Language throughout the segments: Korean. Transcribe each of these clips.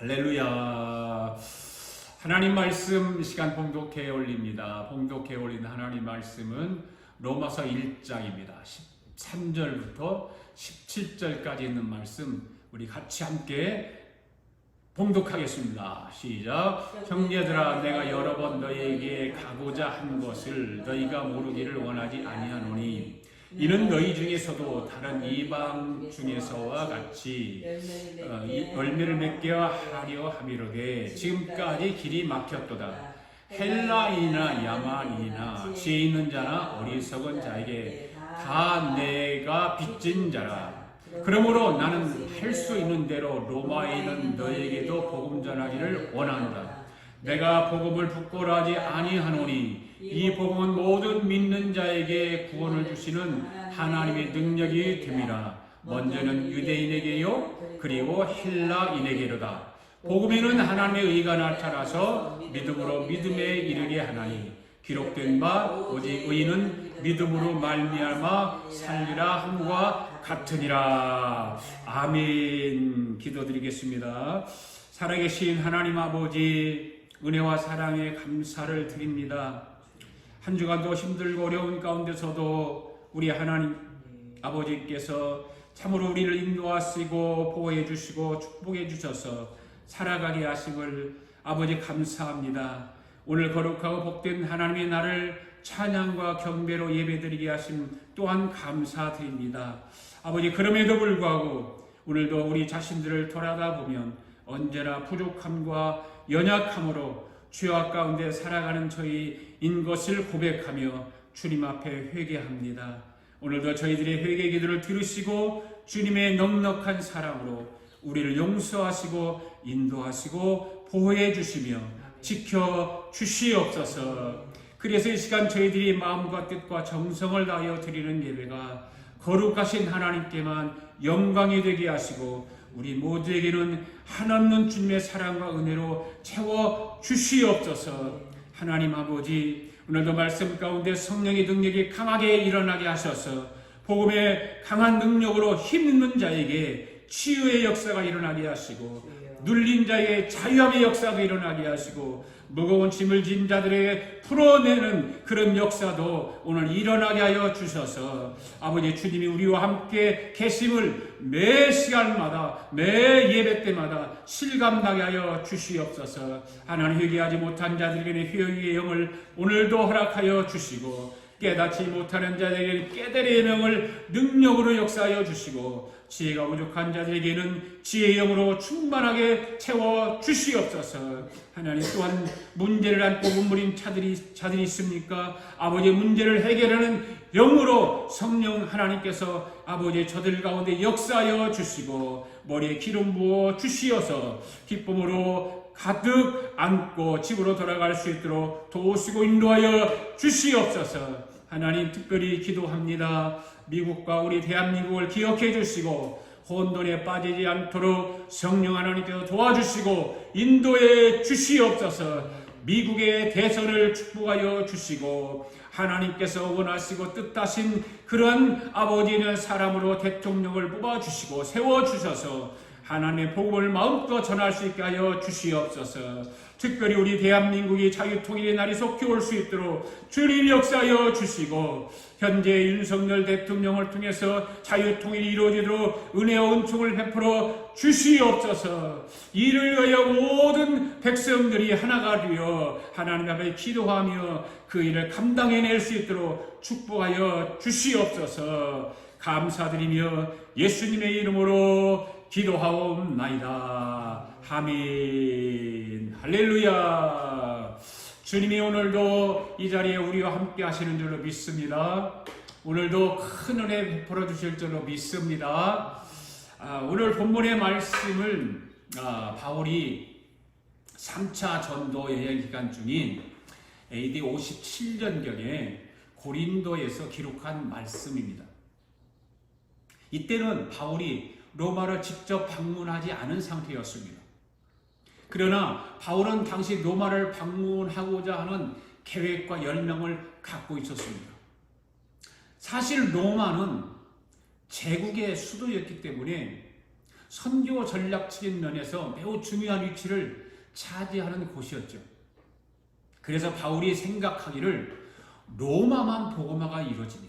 할렐루야. 하나님 말씀 시간 봉독해 올립니다. 봉독해 올린 하나님 말씀은 로마서 1장입니다. 13절부터 17절까지 있는 말씀 우리 같이 함께 봉독하겠습니다. 시작. 형제들아, 내가 여러 번 너희에게 가고자 한 것을 너희가 모르기를 원하지 아니하노니 이는 너희 중에서도 다른 이방 중에서와 같이 열매를 맺게 하려 함이로되 지금까지 길이 막혔도다. 헬라인이나 야만인이나 지혜 있는 자나 어리석은 자에게 다 내가 빚진 자라. 그러므로 나는 할 수 있는 대로 로마에 있는 너에게도 복음 전하기를 원하노라. 내가 복음을 부끄러워하지 아니하노니 이 복음은 모든 믿는 자에게 구원을 주시는 하나님의 능력이 됨이라. 먼저는 유대인에게요 그리고 헬라인에게로다. 복음에는 하나님의 의가 나타나서 믿음으로 믿음에 이르게 하나니 기록된 바 오직 의인은 믿음으로 말미암아 살리라 함과 같으니라. 아멘. 기도드리겠습니다. 살아계신 하나님 아버지, 은혜와 사랑에 감사를 드립니다. 한 주간도 힘들고 어려운 가운데서도 우리 하나님 아버지께서 참으로 우리를 인도하시고 보호해 주시고 축복해 주셔서 살아가게 하심을 아버지 감사합니다. 오늘 거룩하고 복된 하나님의 날을 찬양과 경배로 예배드리게 하심 또한 감사드립니다. 아버지, 그럼에도 불구하고 오늘도 우리 자신들을 돌아다보면 언제나 부족함과 연약함으로 죄악 가운데 살아가는 저희인 것을 고백하며 주님 앞에 회개합니다. 오늘도 저희들의 회개 기도를 들으시고 주님의 넉넉한 사랑으로 우리를 용서하시고 인도하시고 보호해 주시며 지켜 주시옵소서. 그래서 이 시간 저희들이 마음과 뜻과 정성을 다하여 드리는 예배가 거룩하신 하나님께만 영광이 되게 하시고 우리 모두에게는 한없는 주님의 사랑과 은혜로 채워 주시옵소서. 하나님 아버지, 오늘도 말씀 가운데 성령의 능력이 강하게 일어나게 하셔서 복음의 강한 능력으로 힘있는 자에게 치유의 역사가 일어나게 하시고 눌린 자에게 자유함의 역사가 일어나게 하시고 무거운 짐을 진 자들에게 풀어내는 그런 역사도 오늘 일어나게 하여 주셔서 아버지, 주님이 우리와 함께 계심을 매 시간마다 매 예배 때마다 실감나게 하여 주시옵소서. 하나님, 회개하지 못한 자들에게는 회개의 영을 오늘도 허락하여 주시고 깨닫지 못하는 자들에게는 깨달의 영을 능력으로 역사하여 주시고 지혜가 부족한 자들에게는 지혜의 영으로 충만하게 채워 주시옵소서. 하나님, 또한 문제를 안고 문무린 자들이 있습니까? 아버지, 문제를 해결하는 영으로 성령 하나님께서 아버지 저들 가운데 역사하여 주시고 머리에 기름 부어 주시어서 기쁨으로 가득 안고 집으로 돌아갈 수 있도록 도우시고 인도하여 주시옵소서. 하나님, 특별히 기도합니다. 미국과 우리 대한민국을 기억해 주시고 혼돈에 빠지지 않도록 성령 하나님께서 도와주시고 인도해 주시옵소서. 미국의 대선을 축복하여 주시고 하나님께서 원하시고 뜻하신 그런 아버지는 사람으로 대통령을 뽑아주시고 세워주셔서 하나님의 복음을 마음껏 전할 수 있게 하여 주시옵소서. 특별히 우리 대한민국이 자유통일의 날이 속히 올 수 있도록 주님 역사하여 주시고 현재 윤석열 대통령을 통해서 자유통일이 이루어지도록 은혜와 은총을 베풀어 주시옵소서. 이를 위하여 모든 백성들이 하나가 되어 하나님 앞에 기도하며 그 일을 감당해낼 수 있도록 축복하여 주시옵소서. 감사드리며 예수님의 이름으로 기도하옵나이다. 아멘. 할렐루야. 주님이 오늘도 이 자리에 우리와 함께 하시는 줄로 믿습니다. 오늘도 큰 은혜 베풀어 주실 줄로 믿습니다. 오늘 본문의 말씀을 바울이 3차 전도 여행 기간 중인 AD 57년경에 고린도에서 기록한 말씀입니다. 이때는 바울이 로마를 직접 방문하지 않은 상태였습니다. 그러나 바울은 당시 로마를 방문하고자 하는 계획과 열망을 갖고 있었습니다. 사실 로마는 제국의 수도였기 때문에 선교 전략적인 면에서 매우 중요한 위치를 차지하는 곳이었죠. 그래서 바울이 생각하기를 로마만 복음화가 이루어지면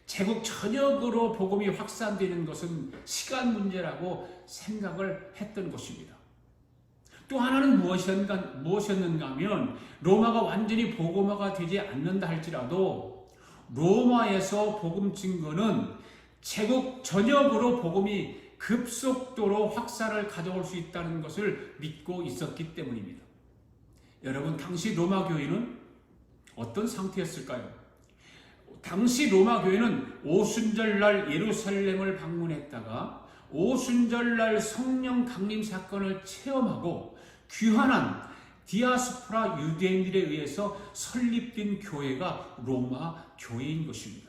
제국 전역으로 복음이 확산되는 것은 시간 문제라고 생각을 했던 것입니다. 또 하나는 무엇이었는가 하면 로마가 완전히 복음화가 되지 않는다 할지라도 로마에서 복음 증거는 제국 전역으로 복음이 급속도로 확산을 가져올 수 있다는 것을 믿고 있었기 때문입니다. 여러분, 당시 로마 교회는 어떤 상태였을까요? 당시 로마 교회는 오순절날 예루살렘을 방문했다가 오순절날 성령 강림 사건을 체험하고 귀환한 디아스포라 유대인들에 의해서 설립된 교회가 로마 교회인 것입니다.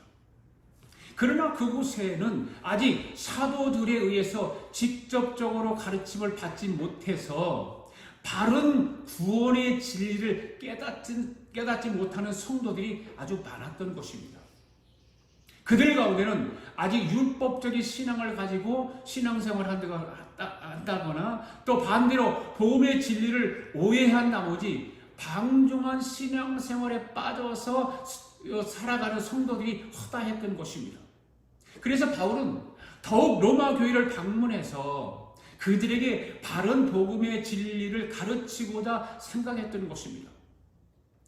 그러나 그곳에는 아직 사도들에 의해서 직접적으로 가르침을 받지 못해서 바른 구원의 진리를 깨닫지 못하는 성도들이 아주 많았던 것입니다. 그들 가운데는 아직 율법적인 신앙을 가지고 신앙생활을 한다거나 또 반대로 복음의 진리를 오해한 나머지 방종한 신앙생활에 빠져서 살아가는 성도들이 허다했던 것입니다. 그래서 바울은 더욱 로마 교회를 방문해서 그들에게 바른 복음의 진리를 가르치고자 생각했던 것입니다.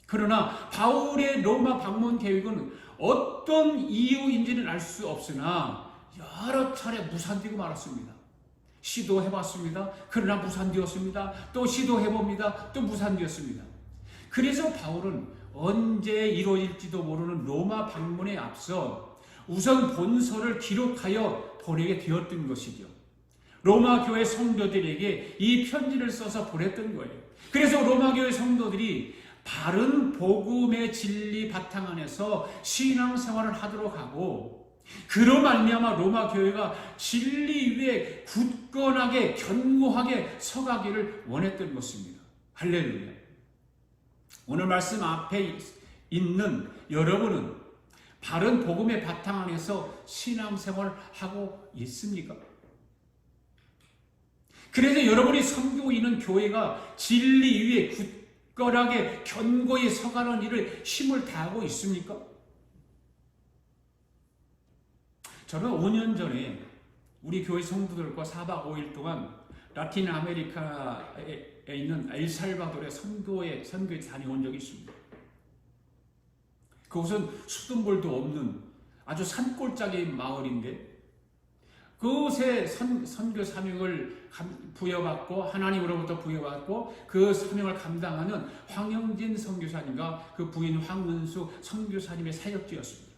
그러나 바울의 로마 방문 계획은 어떤 이유인지는 알 수 없으나 여러 차례 무산되고 말았습니다. 시도해봤습니다. 그러나 무산되었습니다. 또 시도해봅니다. 또 무산되었습니다. 그래서 바울은 언제 이루어질지도 모르는 로마 방문에 앞서 우선 본서를 기록하여 보내게 되었던 것이죠. 로마 교회 성도들에게 이 편지를 써서 보냈던 거예요. 그래서 로마 교회 성도들이 바른 복음의 진리 바탕 안에서 신앙생활을 하도록 하고 그로 말미암아 로마 교회가 진리 위에 굳건하게 견고하게 서가기를 원했던 것입니다. 할렐루야. 오늘 말씀 앞에 있는 여러분은 바른 복음의 바탕 안에서 신앙생활을 하고 있습니까? 그래서 여러분이 섬기고 있는 교회가 진리 위에 굳건하게 견고히 서가는 일을 힘을 다하고 있습니까? 저는 5년 전에 우리 교회 성도들과 4박 5일 동안 라틴 아메리카에 있는 엘살바도르의 선교에 다녀온 적이 있습니다. 그곳은 수돗물도 없는 아주 산골짜기 마을인데 그곳에 선교 사명을 부여받고 하나님으로부터 부여받고 그 사명을 감당하는 황영진 선교사님과 그 부인 황은수 선교사님의 사역지였습니다.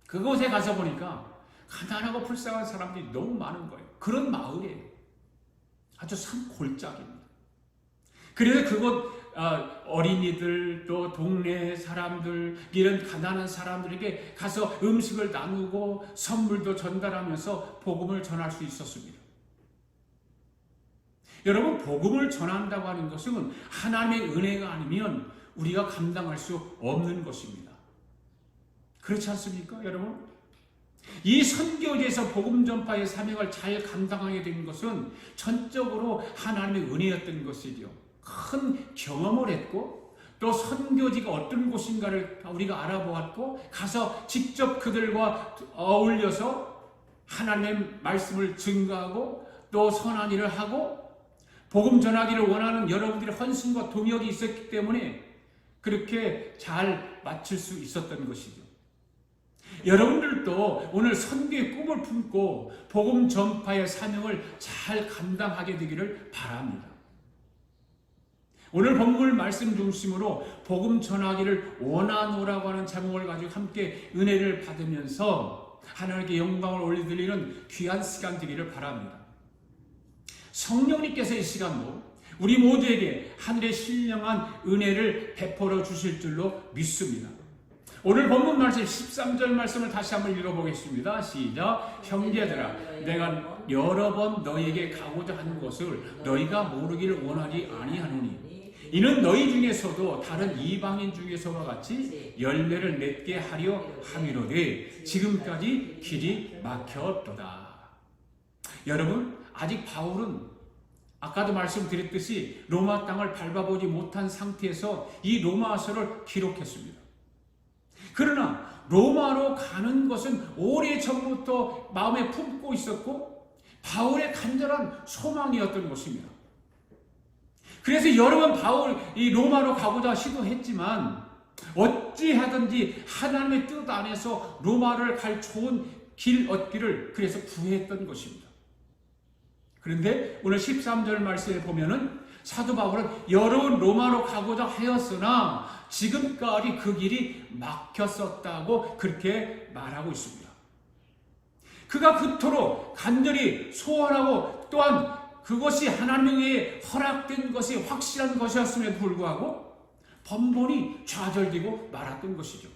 그곳에 가서 보니까 가난하고 불쌍한 사람들이 너무 많은 거예요. 그런 마을이에요. 아주 산골짜기입니다. 그래서 그곳 어린이들 또 동네 사람들 이런 가난한 사람들에게 가서 음식을 나누고 선물도 전달하면서 복음을 전할 수 있었습니다. 여러분, 복음을 전한다고 하는 것은 하나님의 은혜가 아니면 우리가 감당할 수 없는 것입니다. 그렇지 않습니까, 여러분? 이 선교지에서 복음 전파의 사명을 잘 감당하게 된 것은 전적으로 하나님의 은혜였던 것이죠. 큰 경험을 했고 또 선교지가 어떤 곳인가를 우리가 알아보았고 가서 직접 그들과 어울려서 하나님의 말씀을 증거하고 또 선한 일을 하고 복음 전하기를 원하는 여러분들의 헌신과 동역이 있었기 때문에 그렇게 잘 마칠 수 있었던 것이죠. 여러분들도 오늘 선교의 꿈을 품고 복음 전파의 사명을 잘 감당하게 되기를 바랍니다. 오늘 본문 말씀 중심으로 복음 전하기를 원하노라고 하는 제목을 가지고 함께 은혜를 받으면서 하나님께 영광을 올려드리는 귀한 시간 되기를 바랍니다. 성령님께서 이 시간도 우리 모두에게 하늘의 신령한 은혜를 베풀어 주실 줄로 믿습니다. 오늘 본문 말씀 13절 말씀을 다시 한번 읽어보겠습니다. 시작. 형제들아, 내가 여러 번 너희에게 가고자 하는 것을 너희가 모르기를 원하지 아니하노니 이는 너희 중에서도 다른 이방인 중에서와 같이 열매를 맺게 하려 함이로되 지금까지 길이 막혔도다. 여러분, 아직 바울은 아까도 말씀드렸듯이 로마 땅을 밟아보지 못한 상태에서 이 로마서를 기록했습니다. 그러나 로마로 가는 것은 오래전부터 마음에 품고 있었고 바울의 간절한 소망이었던 것입니다. 그래서 여러 번 바울 이 로마로 가고자 시도했지만 어찌하든지 하나님의 뜻 안에서 로마를 갈 좋은 길 얻기를 그래서 구했던 것입니다. 그런데 오늘 13절 말씀에 보면은 사도 바울은 여러 번 로마로 가고자 하였으나 지금까지 그 길이 막혔었다고 그렇게 말하고 있습니다. 그가 그토록 간절히 소원하고 또한 그것이 하나님의 허락된 것이 확실한 것이었음에도 불구하고 번번이 좌절되고 말았던 것이죠.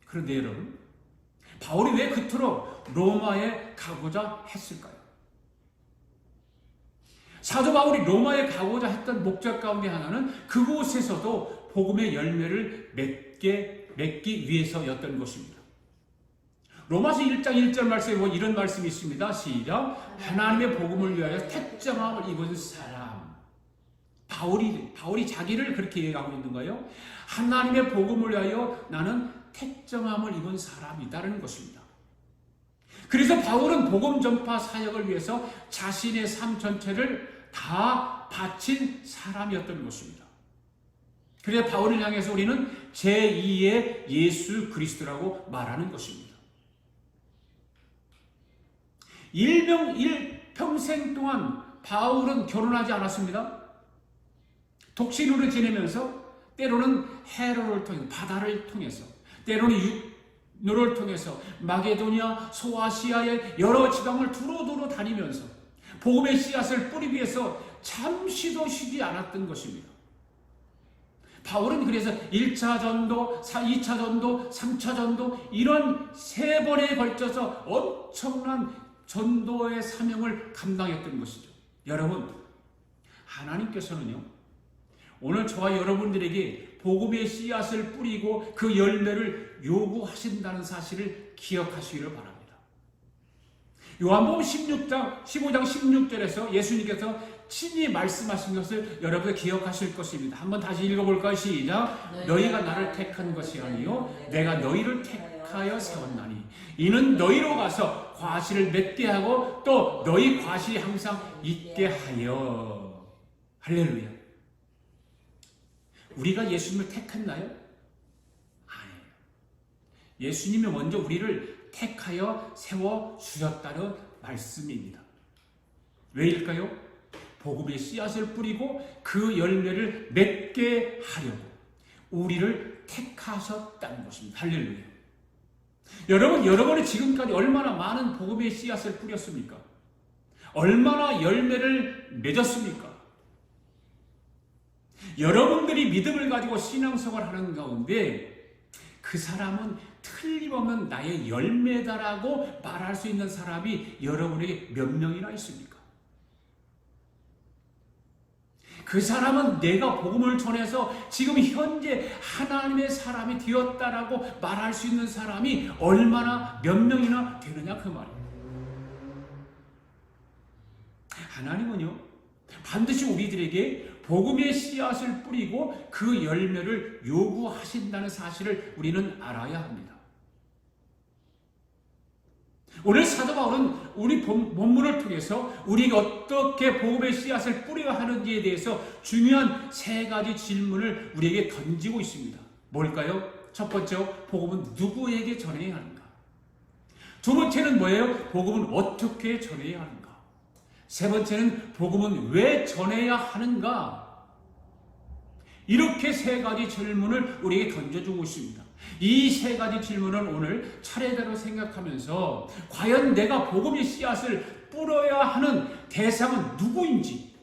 그런데 여러분, 바울이 왜 그토록 로마에 가고자 했을까요? 사도 바울이 로마에 가고자 했던 목적 가운데 하나는 그곳에서도 복음의 열매를 맺기 위해서였던 것입니다. 로마서 1장 1절 말씀에 보면 이런 말씀이 있습니다. 시작. 하나님의 복음을 위하여 택정함을 입은 사람. 바울이 자기를 그렇게 얘기하고 있는 거예요. 하나님의 복음을 위하여 나는 택정함을 입은 사람이다라는 것입니다. 그래서 바울은 복음 전파 사역을 위해서 자신의 삶 전체를 다 바친 사람이었던 것입니다. 그래서 바울을 향해서 우리는 제2의 예수 그리스도라고 말하는 것입니다. 일평생 동안 바울은 결혼하지 않았습니다. 독신으로 지내면서 때로는 해로를 통해서 바다를 통해서 때로는 육로를 통해서 마게도니아, 소아시아의 여러 지방을 두루두루 다니면서 복음의 씨앗을 뿌리기 위해서 잠시도 쉬지 않았던 것입니다. 바울은 그래서 1차 전도, 2차 전도, 3차 전도 이런 3번에 걸쳐서 엄청난 전도의 사명을 감당했던 것이죠. 여러분, 하나님께서는요, 오늘 저와 여러분들에게 복음의 씨앗을 뿌리고 그 열매를 요구하신다는 사실을 기억하시기를 바랍니다. 요한복음 15장 16절에서 예수님께서 친히 말씀하신 것을 여러분 기억하실 것입니다. 한번 다시 읽어볼까요? 시작. 너희가 나를 택한 것이 아니요 내가 너희를 택하여 세웠나니 이는 너희로 가서 과실을 맺게 하고 또 너희 과실이 항상 있게 하여. 할렐루야. 우리가 예수님을 택했나요? 아니에요. 예수님이 먼저 우리를 택하여 세워주셨다는 말씀입니다. 왜일까요? 복음의 씨앗을 뿌리고 그 열매를 맺게 하려고 우리를 택하셨다는 것입니다. 할렐루야. 여러분이 지금까지 얼마나 많은 복음의 씨앗을 뿌렸습니까? 얼마나 열매를 맺었습니까? 여러분들이 믿음을 가지고 신앙생활을 하는 가운데 그 사람은 틀림없는 나의 열매다라고 말할 수 있는 사람이 여러분에게 몇 명이나 있습니까? 그 사람은 내가 복음을 전해서 지금 현재 하나님의 사람이 되었다라고 말할 수 있는 사람이 얼마나 몇 명이나 되느냐 그 말이에요. 하나님은요 반드시 우리들에게 복음의 씨앗을 뿌리고 그 열매를 요구하신다는 사실을 우리는 알아야 합니다. 오늘 사도 바울은 우리 본문을 통해서 우리가 어떻게 복음의 씨앗을 뿌려야 하는지에 대해서 중요한 3가지 질문을 우리에게 던지고 있습니다. 뭘까요? 첫 번째, 복음은 누구에게 전해야 하는가? 두 번째는 뭐예요? 복음은 어떻게 전해야 하는가? 세 번째는 복음은 왜 전해야 하는가? 이렇게 3가지 질문을 우리에게 던져주고 있습니다. 이 3가지 질문을 오늘 차례대로 생각하면서 과연 내가 복음의 씨앗을 뿌려야 하는 대상은 누구인지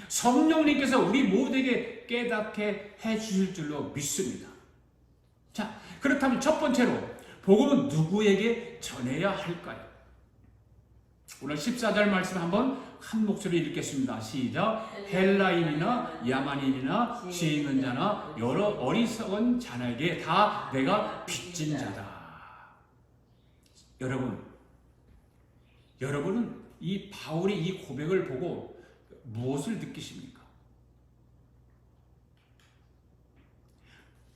성령님께서 우리 모두에게 깨닫게 해주실 줄로 믿습니다. 자, 그렇다면 첫 번째로 복음은 누구에게 전해야 할까요? 오늘 14절 말씀 한번 한 목소리로 읽겠습니다. 시작. 헬라인이나 야만인이나 지혜 있는 자나 여러 어리석은 자에게 다 내가 빚진 자다. 여러분, 여러분은 이 바울의 이 고백을 보고 무엇을 느끼십니까?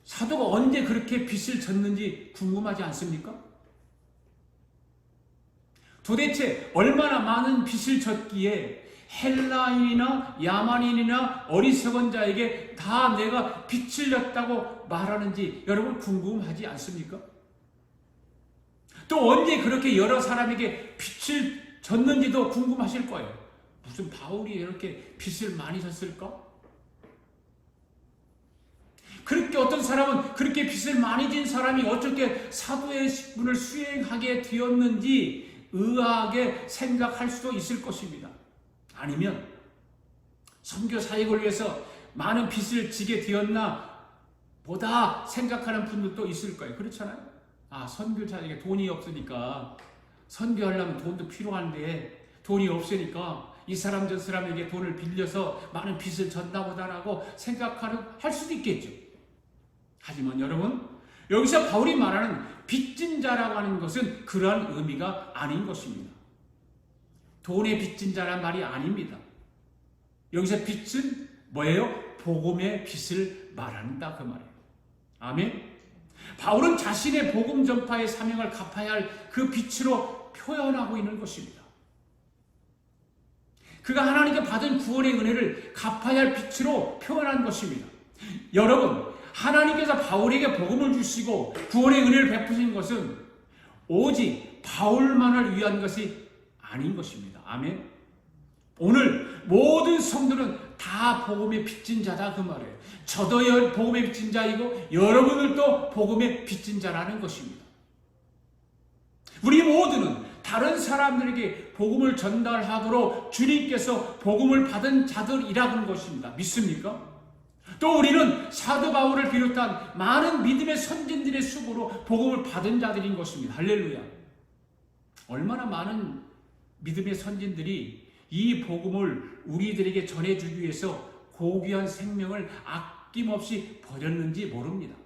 사도가 언제 그렇게 빚을 졌는지 궁금하지 않습니까? 도대체 얼마나 많은 빚을 졌기에 헬라인이나 야만인이나 어리석은 자에게 다 내가 빚을 졌다고 말하는지 여러분 궁금하지 않습니까? 또 언제 그렇게 여러 사람에게 빚을 졌는지도 궁금하실 거예요. 무슨 바울이 이렇게 빚을 많이 졌을까? 그렇게 어떤 사람은 그렇게 빚을 많이 진 사람이 어떻게 사도의 직분을 수행하게 되었는지 의아하게 생각할 수도 있을 것입니다. 아니면 선교 사역을 위해서 많은 빚을 지게 되었나 보다 생각하는 분들도 있을 거예요. 그렇잖아요. 선교사에게 돈이 없으니까 선교하려면 돈도 필요한데 돈이 없으니까 이 사람 저 사람에게 돈을 빌려서 많은 빚을 졌나 보다라고 할 수도 있겠죠. 하지만 여러분, 여기서 바울이 말하는 빚진 자라고 하는 것은 그러한 의미가 아닌 것입니다. 돈의 빚진 자란 말이 아닙니다. 여기서 빚은 뭐예요? 복음의 빚을 말한다 그 말이에요. 아멘. 바울은 자신의 복음 전파의 사명을 갚아야 할 그 빚으로 표현하고 있는 것입니다. 그가 하나님께 받은 구원의 은혜를 갚아야 할 빚으로 표현한 것입니다. 여러분, 하나님께서 바울에게 복음을 주시고 구원의 은혜를 베푸신 것은 오직 바울만을 위한 것이 아닌 것입니다. 아멘. 오늘 모든 성도는 다 복음의 빚진 자다 그 말이에요. 저도 복음의 빚진 자이고 여러분들도 복음의 빚진 자라는 것입니다. 우리 모두는 다른 사람들에게 복음을 전달하도록 주님께서 복음을 받은 자들이라는 것입니다. 믿습니까? 또 우리는 사도 바울을 비롯한 많은 믿음의 선진들의 수고로 복음을 받은 자들인 것입니다. 할렐루야. 얼마나 많은 믿음의 선진들이 이 복음을 우리들에게 전해주기 위해서 고귀한 생명을 아낌없이 버렸는지 모릅니다.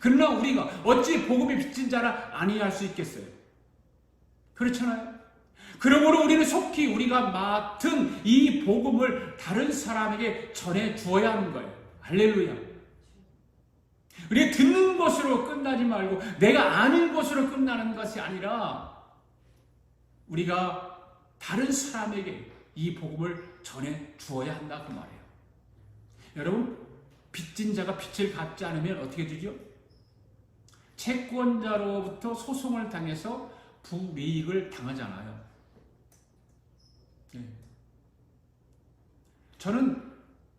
그러나 우리가 어찌 복음의 빚진 자라 아니할 수 있겠어요? 그렇잖아요. 그러므로 우리는 속히 우리가 맡은 이 복음을 다른 사람에게 전해 주어야 하는 거예요. 할렐루야. 우리가 듣는 것으로 끝나지 말고 내가 아는 것으로 끝나는 것이 아니라 우리가 다른 사람에게 이 복음을 전해 주어야 한다 그 말이에요. 여러분, 빚진 자가 빚을 갚지 않으면 어떻게 되죠? 채권자로부터 소송을 당해서 불이익을 당하잖아요. 저는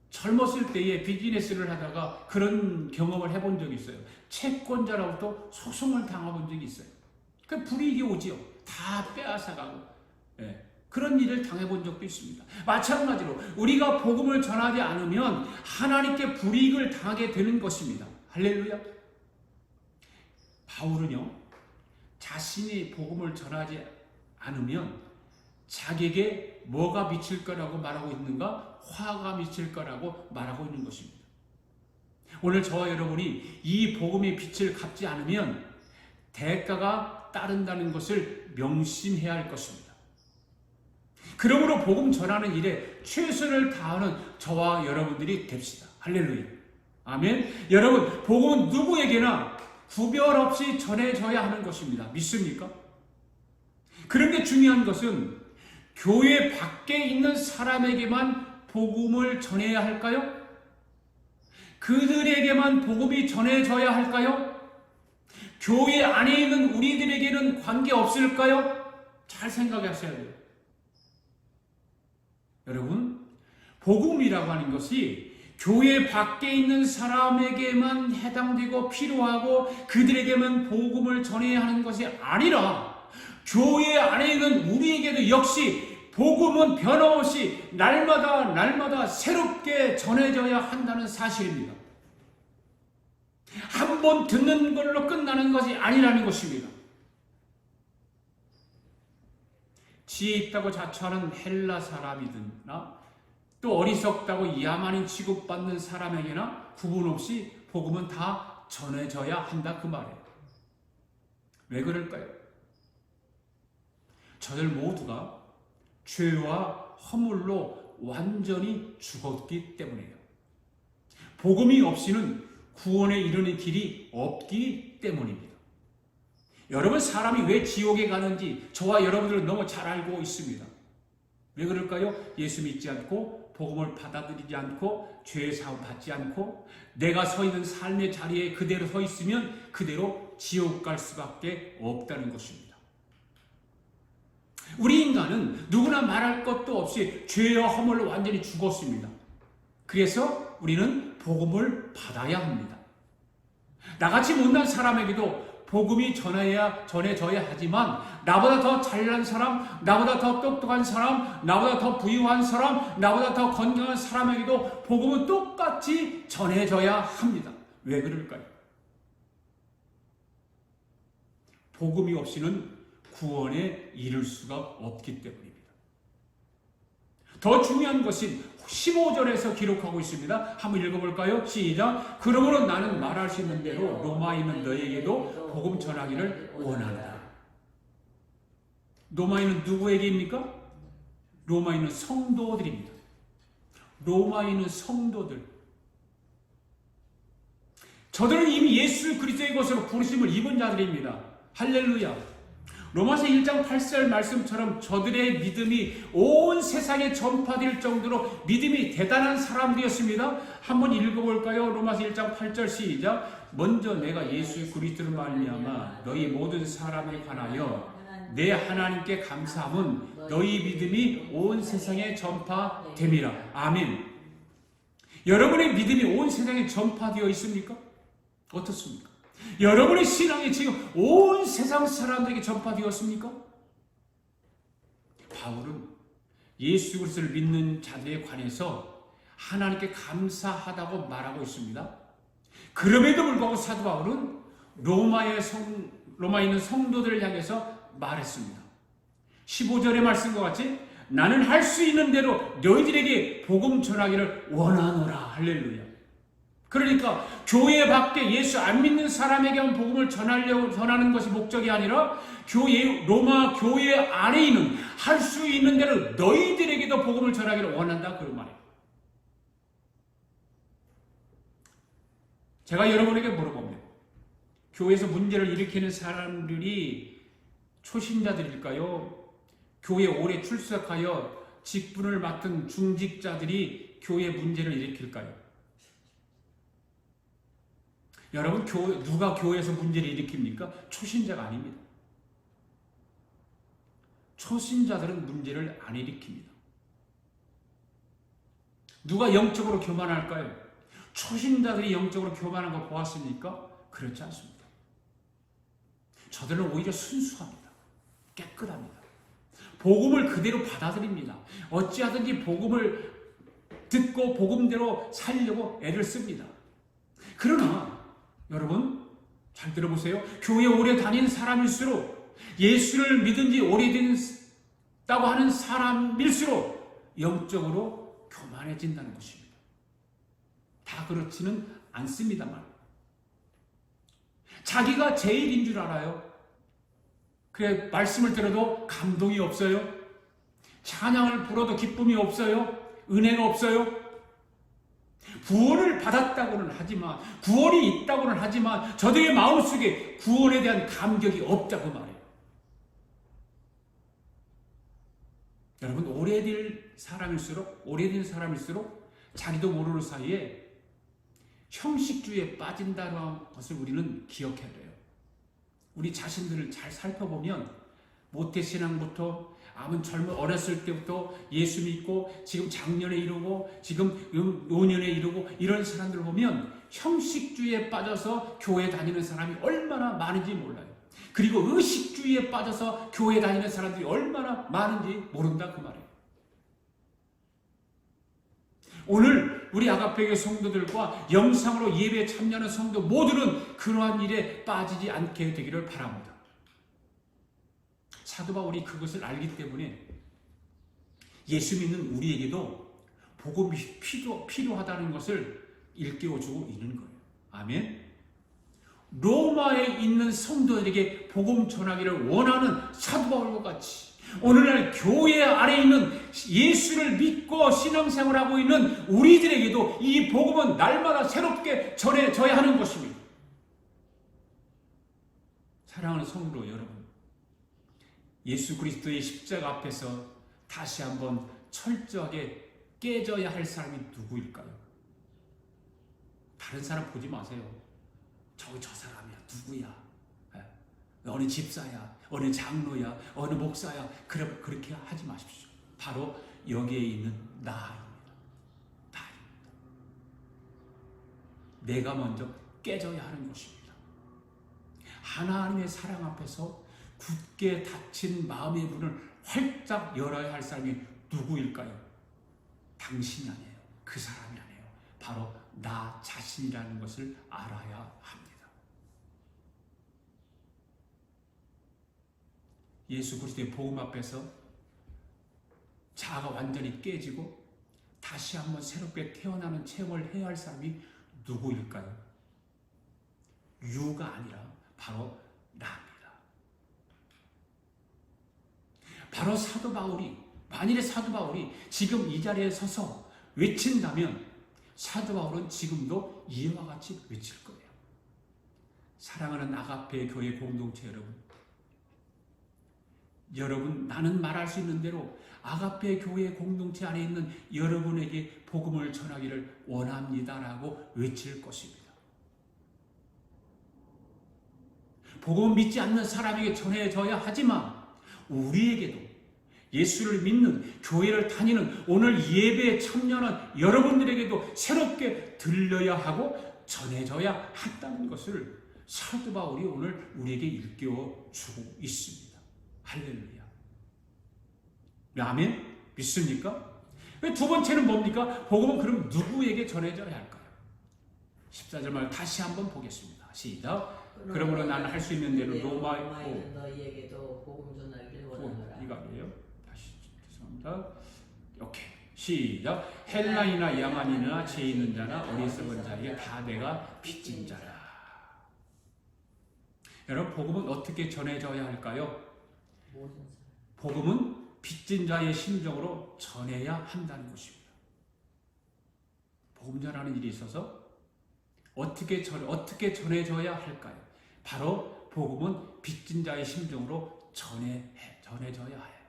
젊었을 때에 비즈니스를 하다가 그런 경험을 해본 적이 있어요. 채권자로부터 소송을 당해본 적이 있어요. 그 불이익이 오지요. 다 빼앗아가고. 그런 일을 당해본 적도 있습니다. 마찬가지로 우리가 복음을 전하지 않으면 하나님께 불이익을 당하게 되는 것입니다. 할렐루야. 바울은요, 자신이 복음을 전하지 않으면 자기에게 뭐가 미칠 거라고 말하고 있는가? 화가 미칠 거라고 말하고 있는 것입니다. 오늘 저와 여러분이 이 복음의 빛을 갚지 않으면 대가가 따른다는 것을 명심해야 할 것입니다. 그러므로 복음 전하는 일에 최선을 다하는 저와 여러분들이 됩시다. 할렐루야. 아멘. 여러분, 복음은 누구에게나 구별 없이 전해져야 하는 것입니다. 믿습니까? 그런데 중요한 것은 교회 밖에 있는 사람에게만 복음을 전해야 할까요? 그들에게만 복음이 전해져야 할까요? 교회 안에 있는 우리들에게는 관계없을까요? 잘 생각하셔야 돼요. 여러분, 복음이라고 하는 것이 교회 밖에 있는 사람에게만 해당되고 필요하고 그들에게만 복음을 전해야 하는 것이 아니라 교회 안에 있는 우리에게도 역시 복음은 변함없이 날마다 새롭게 전해져야 한다는 사실입니다. 한 번 듣는 걸로 끝나는 것이 아니라는 것입니다. 지혜 있다고 자처하는 헬라 사람이든나 또 어리석다고 야만인 취급받는 사람에게나 구분 없이 복음은 다 전해져야 한다 그 말이에요. 왜 그럴까요? 저들 모두가 죄와 허물로 완전히 죽었기 때문이에요. 복음이 없이는 구원에 이르는 길이 없기 때문입니다. 여러분, 사람이 왜 지옥에 가는지 저와 여러분들은 너무 잘 알고 있습니다. 왜 그럴까요? 예수 믿지 않고 복음을 받아들이지 않고 죄의 사함 받지 않고 내가 서 있는 삶의 자리에 그대로 서 있으면 그대로 지옥 갈 수밖에 없다는 것입니다. 우리 인간은 누구나 말할 것도 없이 죄와 허물로 완전히 죽었습니다. 그래서 우리는 복음을 받아야 합니다. 나같이 못난 사람에게도 복음이 전해져야 하지만 나보다 더 잘난 사람, 나보다 더 똑똑한 사람, 나보다 더 부유한 사람, 나보다 더 건강한 사람에게도 복음은 똑같이 전해져야 합니다. 왜 그럴까요? 복음이 없이는 구원에 이를 수가 없기 때문입니다. 더 중요한 것은 15절에서 기록하고 있습니다. 한번 읽어볼까요? 시작. 그러므로 나는 말할 수 있는 대로 로마에 있는 너에게도 복음 전하기를 원한다. 로마에는 누구에게입니까? 로마에 있는 성도들입니다. 로마에 있는 성도들. 저들은 이미 예수 그리스도의 것으로 부르심을 입은 자들입니다. 할렐루야. 로마서 1장 8절 말씀처럼 저들의 믿음이 온 세상에 전파될 정도로 믿음이 대단한 사람들이었습니다. 한번 읽어볼까요? 로마서 1장 8절 시작. 먼저 내가 예수 그리스도를 말미암아 너희 모든 사람에 관하여 내 하나님께 감사함은 너희 믿음이 온 세상에 전파됨이라. 아멘. 여러분의 믿음이 온 세상에 전파되어 있습니까? 어떻습니까? 여러분의 신앙이 지금 온 세상 사람들에게 전파되었습니까? 바울은 예수 그리스도를 믿는 자들에 관해서 하나님께 감사하다고 말하고 있습니다. 그럼에도 불구하고 사도 바울은 로마에 있는 성도들을 향해서 말했습니다. 15절의 말씀과 같이 나는 할 수 있는 대로 너희들에게 복음 전하기를 원하노라. 할렐루야. 그러니까 교회 밖에 예수 안 믿는 사람에게만 복음을 전하는 것이 목적이 아니라 로마 교회 안에 있는 할 수 있는 대로 너희들에게도 복음을 전하기를 원한다. 그런 말이에요. 제가 여러분에게 물어봅니다. 교회에서 문제를 일으키는 사람들이 초신자들일까요? 교회에 오래 출석하여 직분을 맡은 중직자들이 교회 문제를 일으킬까요? 여러분, 누가 교회에서 문제를 일으킵니까? 초신자가 아닙니다. 초신자들은 문제를 안 일으킵니다. 누가 영적으로 교만할까요? 초신자들이 영적으로 교만한 거 보았습니까? 그렇지 않습니다. 저들은 오히려 순수합니다. 깨끗합니다. 복음을 그대로 받아들입니다. 어찌하든지 복음을 듣고 복음대로 살려고 애를 씁니다. 그러나 여러분 잘 들어보세요. 교회 오래 다닌 사람일수록 예수를 믿은 지 오래됐다고 하는 사람일수록 영적으로 교만해진다는 것입니다. 다 그렇지는 않습니다만 자기가 제일인 줄 알아요. 그래 말씀을 들어도 감동이 없어요. 찬양을 불어도 기쁨이 없어요. 은혜가 없어요. 구원을 받았다고는 하지만 구원이 있다고는 하지만 저들의 마음속에 구원에 대한 감격이 없다고 말해요. 여러분 오래된 사람일수록 자기도 모르는 사이에 형식주의에 빠진다는 것을 우리는 기억해야 돼요. 우리 자신들을 잘 살펴보면 모태신앙부터 어렸을 때부터 예수 믿고 지금 장년에 이르고 지금 노년에 이르고 이런 사람들 보면 형식주의에 빠져서 교회 다니는 사람이 얼마나 많은지 몰라요. 그리고 의식주의에 빠져서 교회 다니는 사람들이 얼마나 많은지 모른다 그 말이에요. 오늘 우리 아가페교 성도들과 영상으로 예배에 참여하는 성도 모두는 그러한 일에 빠지지 않게 되기를 바랍니다. 사도 바울이 그것을 알기 때문에 예수 믿는 우리에게도 복음이 필요하다는 것을 일깨워주고 있는 거예요. 아멘. 로마에 있는 성도들에게 복음 전하기를 원하는 사도 바울과 같이 오늘날 교회 안에 있는 예수를 믿고 신앙생활하고 있는 우리들에게도 이 복음은 날마다 새롭게 전해져야 하는 것입니다. 사랑하는 성도 여러분, 예수 그리스도의 십자가 앞에서 다시 한번 철저하게 깨져야 할 사람이 누구일까요? 다른 사람 보지 마세요. 저 사람이야, 누구야? 어느 집사야, 어느 장로야, 어느 목사야, 그렇게 하지 마십시오. 바로 여기에 있는 나입니다. 내가 먼저 깨져야 하는 것입니다. 하나님의 사랑 앞에서 굳게 닫힌 마음의 문을 활짝 열어야 할 사람이 누구일까요? 당신이 아니에요. 그 사람이 아니에요. 바로 나 자신이라는 것을 알아야 합니다. 예수 그리스도의 복음 앞에서 자아가 완전히 깨지고 다시 한번 새롭게 태어나는 체험을 해야 할 사람이 누구일까요? 유가 아니라 바로 나입니다. 바로 사도 바울이, 만일에 사도 바울이 지금 이 자리에 서서 외친다면 사도 바울은 지금도 이와 같이 외칠 거예요. 사랑하는 아가페 교회 공동체 여러분, 나는 말할 수 있는 대로 아가페 교회 공동체 안에 있는 여러분에게 복음을 전하기를 원합니다라고 외칠 것입니다. 복음을 믿지 않는 사람에게 전해져야 하지만 우리에게도 예수를 믿는, 교회를 다니는, 오늘 예배에 참여하는 여러분들에게도 새롭게 들려야 하고 전해져야 한다는 것을 사도 바울이 오늘 우리에게 일깨워 주고 있습니다. 할렐루야. 아멘? 믿습니까? 두 번째는 뭡니까? 복음은 그럼 누구에게 전해져야 할까요? 14절 말 다시 한번 보겠습니다. 시작. 그러므로 나는 할 수 있는 대로 로마에 너희에게도 복음 전하기를 원하노라. 이거 아니에요? 다시 죄송합니다. 오케이. 시작. 헬라이나 야만이나 죄 있는 자나 어리석은 자에게 다 내가 빚진 자라. 여러분, 복음은 어떻게 전해져야 할까요? 복음은 빚진 자의 심정으로 전해야 한다는 것입니다. 복음 전하는 일이 있어서 어떻게 전해져야 할까요? 바로 복음은 빚진 자의 심정으로 전해져야 해요.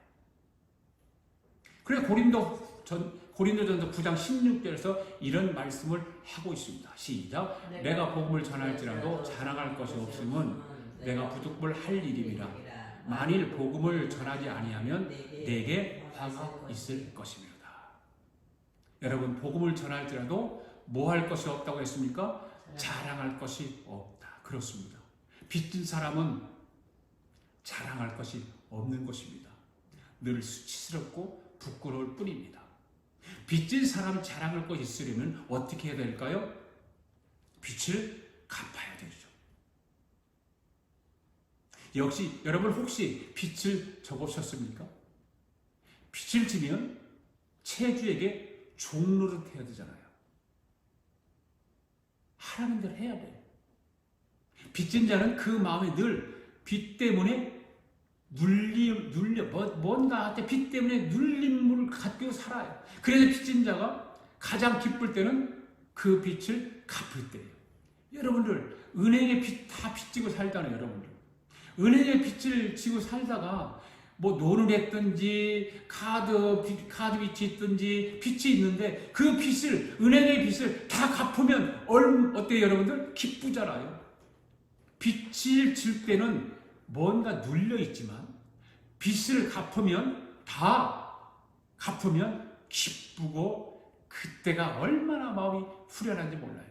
그래서 고린도전서 9장 16절에서 이런 말씀을 하고 있습니다. 시작. 내가 복음을 전할지라도 자랑할 것이 없음은 내가 부득불 할 일임이라. 만일 복음을 전하지 아니하면 내게 화가 있을 것입니다. 여러분, 복음을 전할지라도 뭐 할 것이 없다고 했습니까? 자랑할 것이 없다. 그렇습니다. 빚진 사람은 자랑할 것이 없는 것입니다. 늘 수치스럽고 부끄러울 뿐입니다. 빚진 사람 자랑할 것이 있으려면 어떻게 해야 될까요? 빚을 갚아야 되죠. 역시 여러분, 혹시 빚을 져보셨습니까? 빚을 지면 채주에게 종노릇 해야 되잖아요. 하라는 대로 해야 돼요. 빚진 자는 그 마음에 늘 빚 때문에 뭔가한테 빚 때문에 눌림을 갖고 살아요. 그래서 빚진 자가 가장 기쁠 때는 그 빚을 갚을 때예요. 여러분들, 은행에 다 빚지고 살잖아요. 여러분들, 은행에 빚을 지고 살다가 뭐 노는 했든지 카드 빚이 있든지 빚이 있는데 그 빚을, 은행의 빚을 다 갚으면 어때요 여러분들? 기쁘잖아요. 빚을 질 때는 뭔가 눌려있지만 빚을 갚으면 기쁘고 그때가 얼마나 마음이 후련한지 몰라요.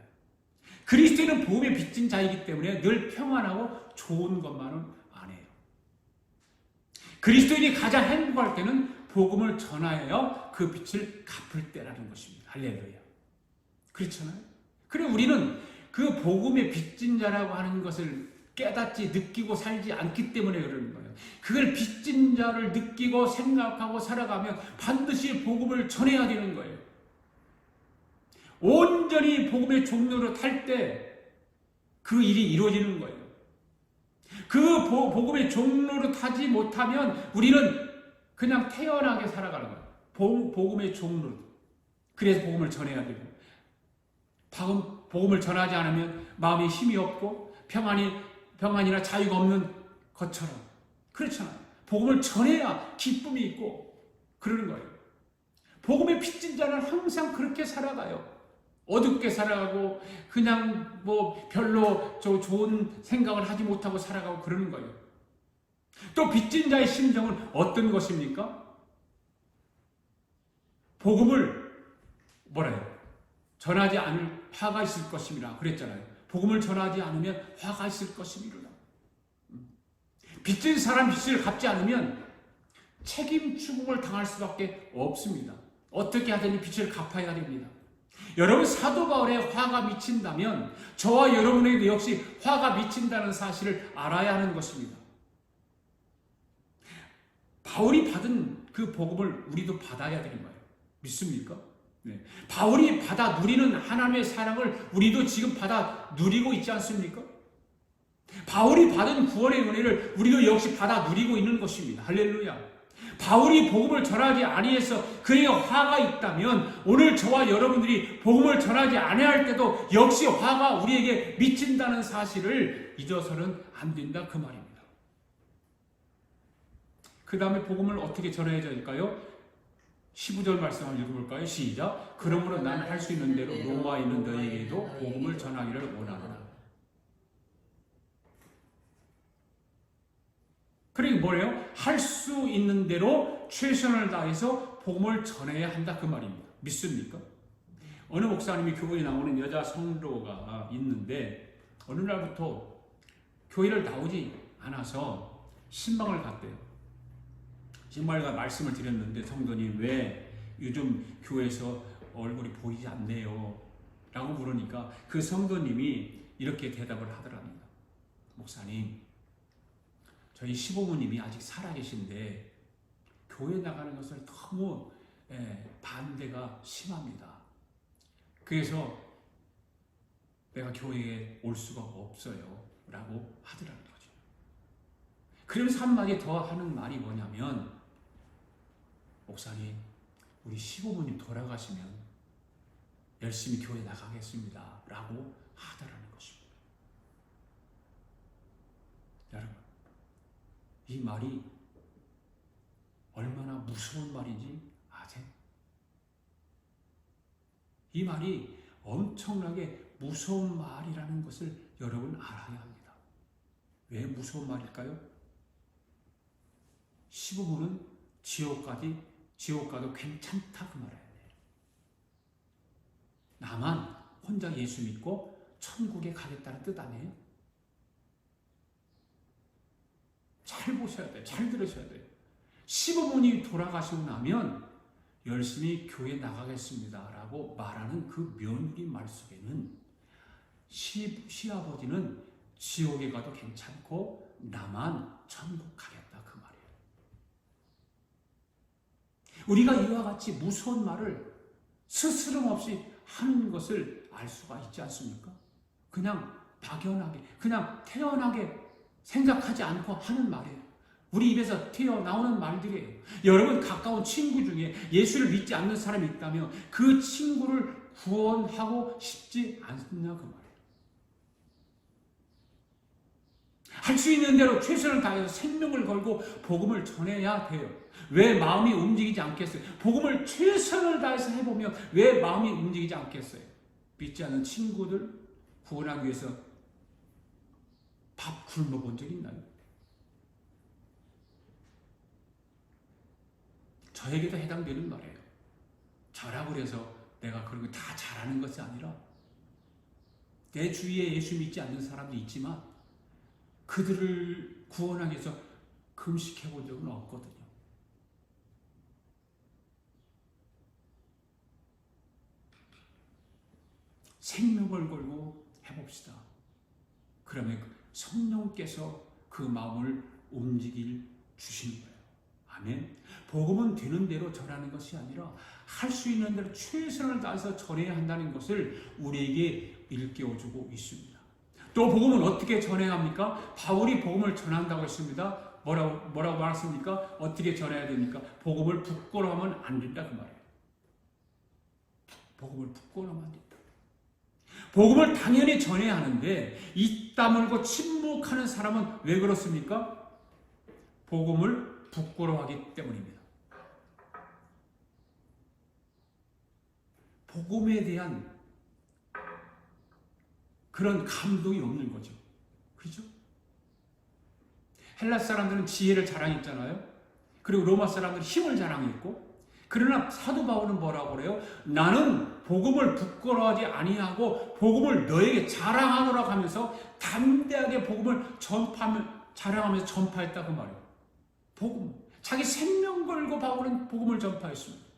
그리스도인은 복음에 빚진 자이기 때문에 늘 평안하고 좋은 것만은 안 해요. 그리스도인이 가장 행복할 때는 복음을 전하여 그 빚을 갚을 때라는 것입니다. 할렐루야. 그렇잖아요. 그래, 우리는 그 복음의 빚진 자라고 하는 것을 깨닫지, 느끼고 살지 않기 때문에 그러는 거예요. 그걸 빚진 자를 느끼고 생각하고 살아가면 반드시 복음을 전해야 되는 거예요. 온전히 복음의 종로로 탈 때 그 일이 이루어지는 거예요. 그 복음의 종로로 타지 못하면 우리는 그냥 태연하게 살아가는 거예요. 복음의 종로. 그래서 복음을 전해야 되고, 복음을 전하지 않으면 마음에 힘이 없고 평안이나 자유가 없는 것처럼 그렇잖아요. 복음을 전해야 기쁨이 있고 그러는 거예요. 복음의 빚진 자는 항상 그렇게 살아가요. 어둡게 살아가고 그냥 뭐 별로 좋은 생각을 하지 못하고 살아가고 그러는 거예요. 또 빚진 자의 심정은 어떤 것입니까? 복음을 전하지 않을 화가 있을 것임이라 그랬잖아요. 복음을 전하지 않으면 화가 있을 것임이로다. 빚진 사람 빚을 갚지 않으면 책임 추궁을 당할 수밖에 없습니다. 어떻게 하든지 빚을 갚아야 됩니다. 여러분, 사도 바울의 화가 미친다면 저와 여러분에게도 역시 화가 미친다는 사실을 알아야 하는 것입니다. 바울이 받은 그 복음을 우리도 받아야 되는 거예요. 믿습니까? 네. 바울이 받아 누리는 하나님의 사랑을 우리도 지금 받아 누리고 있지 않습니까? 바울이 받은 구원의 은혜를 우리도 역시 받아 누리고 있는 것입니다. 할렐루야. 바울이 복음을 전하지 아니해서 그에게 화가 있다면 오늘 저와 여러분들이 복음을 전하지 아니할 때도 역시 화가 우리에게 미친다는 사실을 잊어서는 안 된다 그 말입니다. 그 다음에 복음을 어떻게 전해야 될까요? 15절 말씀 한번 읽어볼까요? 시작. 그러므로 난 할 수 있는 대로 로마에 있는 너희에게도 복음을 전하기를 원하노라. 그러니까 뭐예요? 할 수 있는 대로 최선을 다해서 복음을 전해야 한다 그 말입니다. 믿습니까? 어느 목사님이 교회에 나오는 여자 성도가 있는데 어느 날부터 교회를 나오지 않아서 신방을 갔대요. 신방을 말씀을 드렸는데 성도님 왜 요즘 교회에서 얼굴이 보이지 않네요? 라고 물으니까 그 성도님이 이렇게 대답을 하더랍니다. 목사님, 저희 시부모님이 아직 살아계신데 교회 나가는 것을 너무 반대가 심합니다. 그래서 내가 교회에 올 수가 없어요 라고 하더라는 거죠. 그러면서 한마디 더 하는 말이 뭐냐면, 목사님, 우리 시부모님 돌아가시면 열심히 교회 나가겠습니다 라고 하더라는 것입니다. 여러분, 이 말이 얼마나 무서운 말인지 아세요? 이 말이 엄청나게 무서운 말이라는 것을 여러분 알아야 합니다. 왜 무서운 말일까요? 시부모는 지옥 가도 괜찮다 그 말이에요. 나만 혼자 예수 믿고 천국에 가겠다는 뜻 아니에요? 잘 보셔야 돼요. 잘 들으셔야 돼요. 시부모님이 돌아가시고 나면 열심히 교회 나가겠습니다 라고 말하는 그 며느리 말 속에는 시아버지는 지옥에 가도 괜찮고 나만 천국 가겠다 그 말이에요. 우리가 이와 같이 무서운 말을 스스럼 없이 하는 것을 알 수가 있지 않습니까? 그냥 막연하게, 그냥 태연하게 생각하지 않고 하는 말이에요. 우리 입에서 튀어나오는 말들이에요. 여러분, 가까운 친구 중에 예수를 믿지 않는 사람이 있다면 그 친구를 구원하고 싶지 않느냐 그 말이에요. 할 수 있는 대로 최선을 다해서 생명을 걸고 복음을 전해야 돼요. 왜 마음이 움직이지 않겠어요? 복음을 최선을 다해서 해보면 왜 마음이 움직이지 않겠어요? 믿지 않는 친구들 구원하기 위해서 밥 굶어본 적 있나요? 저에게도 해당되는 말이에요. 저라고 해서 내가 그런 거 다 잘하는 것이 아니라 내 주위에 예수 믿지 않는 사람도 있지만 그들을 구원하기 위해서 금식해 본 적은 없거든요. 생명을 걸고 해봅시다. 그러면 성령께서 그 마음을 움직일 주시는 거예요. 아멘. 복음은 되는 대로 전하는 것이 아니라 할 수 있는 대로 최선을 다해서 전해야 한다는 것을 우리에게 일깨워주고 있습니다. 또 복음은 어떻게 전해야 합니까? 바울이 복음을 전한다고 했습니다. 뭐라고 말했습니까? 어떻게 전해야 됩니까? 복음을 부끄러워하면 안 된다 그 말이에요. 복음을 부끄러워하면 안 된다. 복음을 당연히 전해야 하는데 입 다물고 침묵하는 사람은 왜 그렇습니까? 복음을 부끄러워하기 때문입니다. 복음에 대한 그런 감동이 없는 거죠. 그렇죠? 헬라 사람들은 지혜를 자랑했잖아요. 그리고 로마 사람들은 힘을 자랑했고, 그러나 사도 바울은 뭐라고 그래요? 나는 복음을 부끄러워하지 아니하고 복음을 너에게 자랑하노라 하면서 담대하게 복음을 자랑하면서 전파했다 그 말이에요. 복음, 자기 생명 걸고 바울은 복음을 전파했습니다.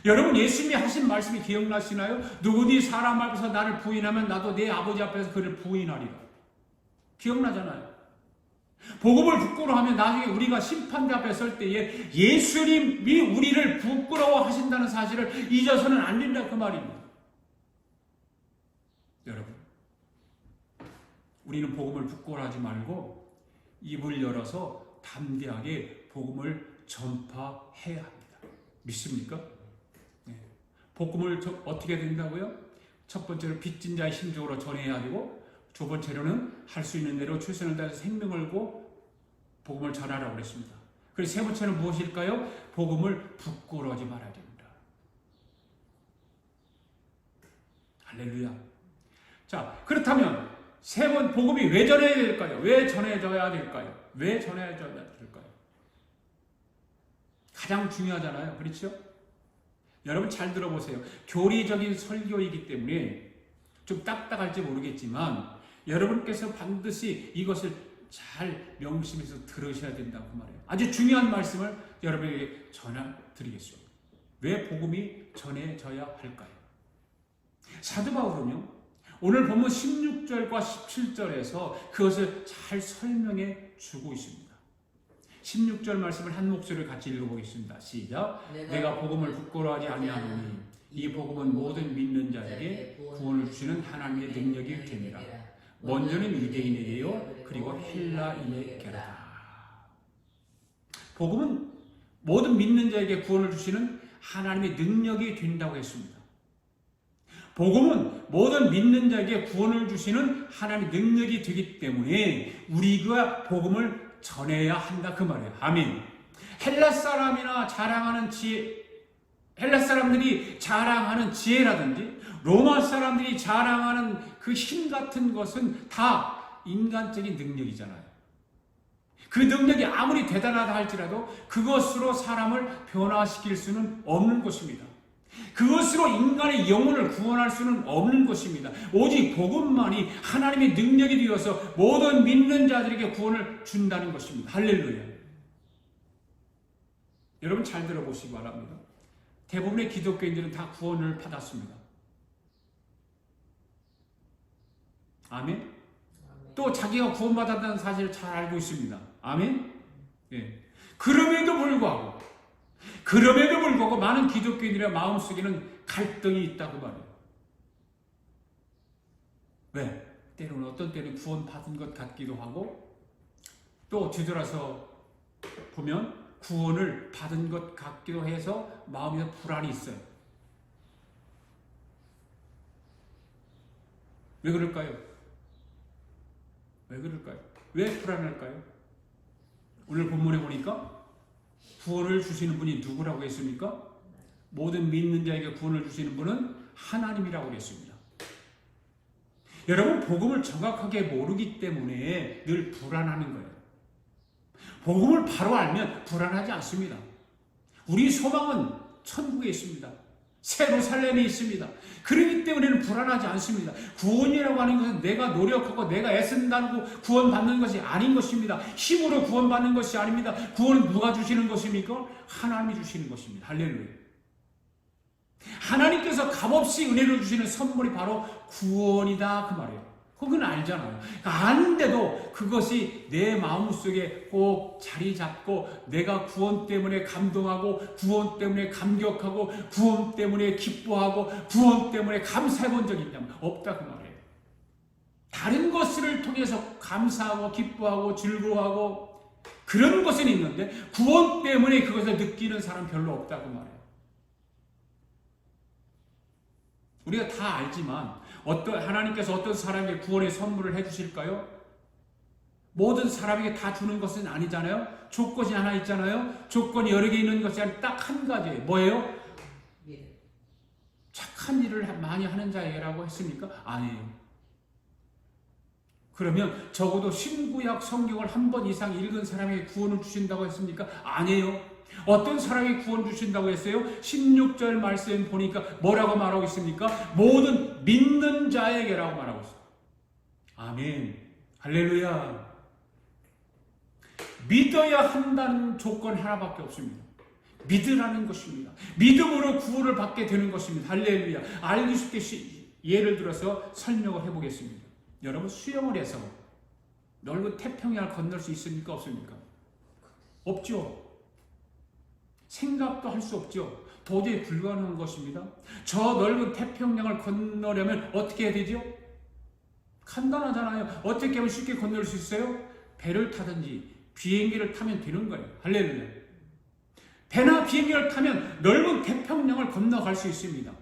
여러분, 예수님이 하신 말씀이 기억나시나요? 누구니 사람 앞에서 나를 부인하면 나도 내 아버지 앞에서 그를 부인하리라. 기억나잖아요. 복음을 부끄러워하면 나중에 우리가 심판대 앞에 설 때에 예수님이 우리를 부끄러워하신다는 사실을 잊어서는 안 된다 그 말입니다. 여러분, 우리는 복음을 부끄러워하지 말고 입을 열어서 담대하게 복음을 전파해야 합니다. 믿습니까? 복음을 어떻게 된다고요? 첫 번째로 빚진 자의 심정으로 전해야 되고, 두 번째로는 할 수 있는 대로 최선을 다해서 생명을 걸고 복음을 전하라고 그랬습니다. 그리고 세 번째는 무엇일까요? 복음을 부끄러워하지 말아야 됩니다. 할렐루야. 자, 그렇다면 세 번 복음이 왜 전해야 될까요? 왜 전해져야 될까요? 왜 전해져야 될까요? 가장 중요하잖아요. 그렇죠? 여러분 잘 들어보세요. 교리적인 설교이기 때문에 좀 딱딱할지 모르겠지만 여러분께서 반드시 이것을 잘 명심해서 들으셔야 된다고 말해요. 아주 중요한 말씀을 여러분에게 전해드리겠습니다. 왜 복음이 전해져야 할까요? 사도 바울은요, 오늘 보면 16절과 17절에서 그것을 잘 설명해 주고 있습니다. 16절 말씀을 한 목소리를 같이 읽어보겠습니다. 시작. 내가 복음을 부끄러워하지 아니하노니 이 복음은 모든 믿는 자에게 구원을 주시는 하나님의 능력이 됩니다. 먼저는 유대인에게요, 그리고 헬라인에게라. 복음은 모든 믿는 자에게 구원을 주시는 하나님의 능력이 된다고 했습니다. 복음은 모든 믿는 자에게 구원을 주시는 하나님의 능력이 되기 때문에 우리가 복음을 전해야 한다 그 말이에요. 아멘. 헬라 사람들이 자랑하는 지혜라든지 로마 사람들이 자랑하는 그 힘 같은 것은 다 인간적인 능력이잖아요. 그 능력이 아무리 대단하다 할지라도 그것으로 사람을 변화시킬 수는 없는 것입니다. 그것으로 인간의 영혼을 구원할 수는 없는 것입니다. 오직 복음만이 하나님의 능력이 되어서 모든 믿는 자들에게 구원을 준다는 것입니다. 할렐루야. 여러분 잘 들어보시기 바랍니다. 대부분의 기독교인들은 다 구원을 받았습니다. 아멘. 또 자기가 구원받았다는 사실을 잘 알고 있습니다. 아멘. 예. 그럼에도 불구하고 많은 기독교인들의 마음속에는 갈등이 있다고 말해요. 왜? 때로는 어떤 때는 구원받은 것 같기도 하고, 또 뒤돌아서 보면 구원을 받은 것 같기도 해서 마음에 불안이 있어요. 왜 그럴까요? 왜 불안할까요? 오늘 본문에 보니까 구원을 주시는 분이 누구라고 했습니까? 모든 믿는 자에게 구원을 주시는 분은 하나님이라고 했습니다. 여러분, 복음을 정확하게 모르기 때문에 늘 불안하는 거예요. 복음을 바로 알면 불안하지 않습니다. 우리 소망은 천국에 있습니다. 예루살렘에 있습니다. 그렇기 때문에는 불안하지 않습니다. 구원이라고 하는 것은 내가 노력하고 내가 애쓴다고 구원받는 것이 아닌 것입니다. 힘으로 구원받는 것이 아닙니다. 구원은 누가 주시는 것입니까? 하나님이 주시는 것입니다. 할렐루야. 하나님께서 값없이 은혜를 주시는 선물이 바로 구원이다 그 말이에요. 그건 알잖아요. 아는데도 그것이 내 마음속에 꼭 자리 잡고 내가 구원 때문에 감동하고 구원 때문에 감격하고 구원 때문에 기뻐하고 구원 때문에 감사해 본 적이 있냐면 없다 그 말이에요. 다른 것을 통해서 감사하고 기뻐하고 즐거워하고 그런 것은 있는데 구원 때문에 그것을 느끼는 사람 별로 없다고 말해요. 우리가 다 알지만 하나님께서 어떤 사람에게 구원의 선물을 해주실까요? 모든 사람에게 다 주는 것은 아니잖아요. 조건이 하나 있잖아요. 조건이 여러 개 있는 것이 아니라 딱 한 가지예요. 뭐예요? 착한 일을 많이 하는 자에게라고 했습니까? 아니에요. 그러면 적어도 신구약 성경을 한 번 이상 읽은 사람에게 구원을 주신다고 했습니까? 아니에요. 어떤 사람에게 구원 주신다고 했어요? 16절 말씀 보니까 뭐라고 말하고 있습니까? 모든 믿는 자에게라고 말하고 있어요. 아멘. 할렐루야. 믿어야 한다는 조건 하나밖에 없습니다. 믿으라는 것입니다. 믿음으로 구원을 받게 되는 것입니다. 할렐루야. 알기 쉽게 예를 들어서 설명을 해보겠습니다. 여러분 수영을 해서 넓은 태평양을 건널 수 있습니까? 없습니까? 없죠. 생각도 할 수 없죠. 도저히 불가능한 것입니다. 저 넓은 태평양을 건너려면 어떻게 해야 되죠? 간단하잖아요. 어떻게 하면 쉽게 건널 수 있어요? 배를 타든지 비행기를 타면 되는 거예요. 할렐루야. 배나 비행기를 타면 넓은 태평양을 건너갈 수 있습니다.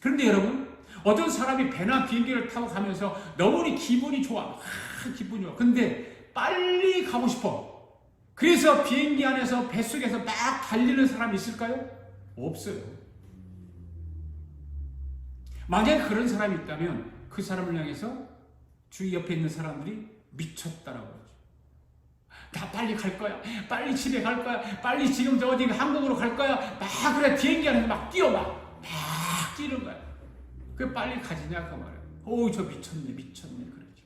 그런데 여러분, 어떤 사람이 배나 비행기를 타고 가면서 너무나 기분이 좋아. 기분이 좋아. 근데 빨리 가고 싶어. 그래서 비행기 안에서 뱃속에서 막 달리는 사람이 있을까요? 없어요. 만약에 그런 사람이 있다면 그 사람을 향해서 주위 옆에 있는 사람들이 미쳤다라고 하죠. 나 빨리 갈 거야. 빨리 집에 갈 거야. 빨리 지금 저 어디 한국으로 갈 거야. 막 그래 비행기 안에서 막 뛰어 막 뛰는 거야. 그 빨리 가지냐 그 말이야. 오, 저 미쳤네 그러죠.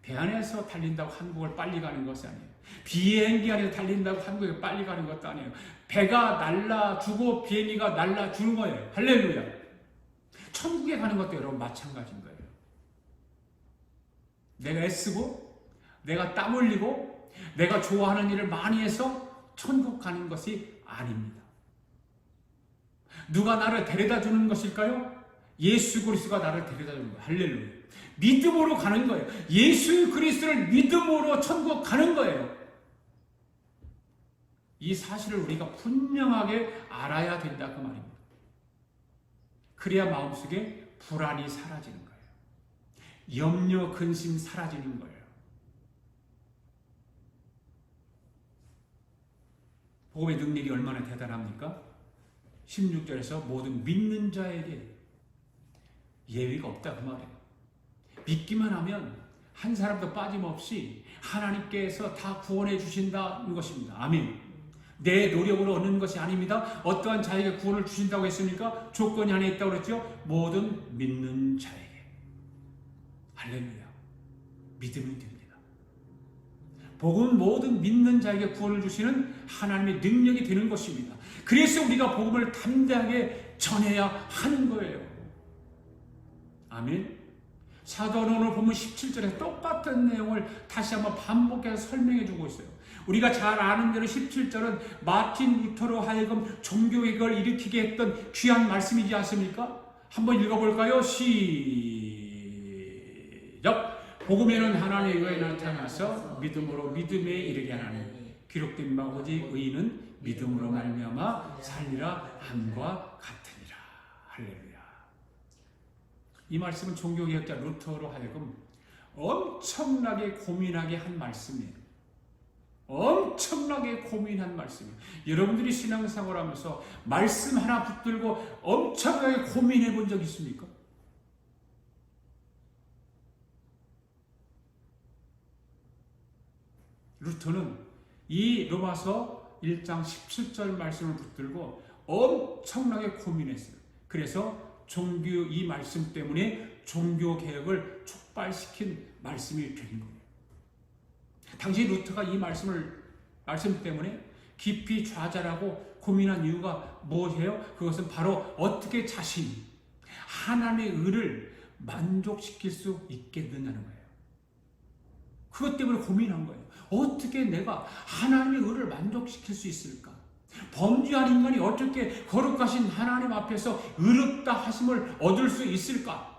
배 안에서 달린다고 한국을 빨리 가는 것이 아니에요. 비행기 안에서 달린다고 한국에 빨리 가는 것도 아니에요. 배가 날라주고 비행기가 날라주는 거예요. 할렐루야. 천국에 가는 것도 여러분 마찬가지인 거예요. 내가 애쓰고 내가 땀 흘리고 내가 좋아하는 일을 많이 해서 천국 가는 것이 아닙니다. 누가 나를 데려다 주는 것일까요? 예수 그리스도가 나를 데려다 주는 거예요. 할렐루야. 믿음으로 가는 거예요. 예수 그리스도를 믿음으로 천국 가는 거예요. 이 사실을 우리가 분명하게 알아야 된다 그 말입니다. 그래야 마음속에 불안이 사라지는 거예요. 염려, 근심 사라지는 거예요. 복음의 능력이 얼마나 대단합니까? 16절에서 모든 믿는 자에게 예외가 없다 그 말이에요. 믿기만 하면 한 사람도 빠짐없이 하나님께서 다 구원해 주신다는 것입니다. 아멘. 내 노력으로 얻는 것이 아닙니다. 어떠한 자에게 구원을 주신다고 했습니까? 조건이 하나 있다고 그랬죠? 모든 믿는 자에게. 할렐루야. 믿으면 됩니다. 복음은 모든 믿는 자에게 구원을 주시는 하나님의 능력이 되는 것입니다. 그래서 우리가 복음을 담대하게 전해야 하는 거예요. 아멘. 사도행전을 보면 17절에 똑같은 내용을 다시 한번 반복해서 설명해 주고 있어요. 우리가 잘 아는 대로 17절은 마틴 루터로 하여금 종교개혁을 일으키게 했던 귀한 말씀이지 않습니까? 한번 읽어볼까요? 시작! 복음에는 하나님의 의에 나타나서 믿음으로 믿음에 이르게 하나니 기록된 바 오직 의인은 믿음으로 말미암아 살리라 함과 같으니라. 할렐루야. 이 말씀은 종교개혁자 루터로 하여금 엄청나게 고민하게 한 말씀이에요. 엄청나게 고민한 말씀이에요. 여러분들이 신앙생활 하면서 말씀 하나 붙들고 엄청나게 고민해 본 적 있습니까? 루터는 이 로마서 1장 17절 말씀을 붙들고 엄청나게 고민했어요. 그래서 이 말씀 때문에 종교개혁을 촉발시킨 말씀이 된 거예요. 당시 루터가 이 말씀 때문에 깊이 좌절하고 고민한 이유가 무엇이에요? 그것은 바로 어떻게 자신이 하나님의 의를 만족시킬 수 있겠느냐는 거예요. 그것 때문에 고민한 거예요. 어떻게 내가 하나님의 의를 만족시킬 수 있을까? 범죄한 인간이 어떻게 거룩하신 하나님 앞에서 의롭다 하심을 얻을 수 있을까?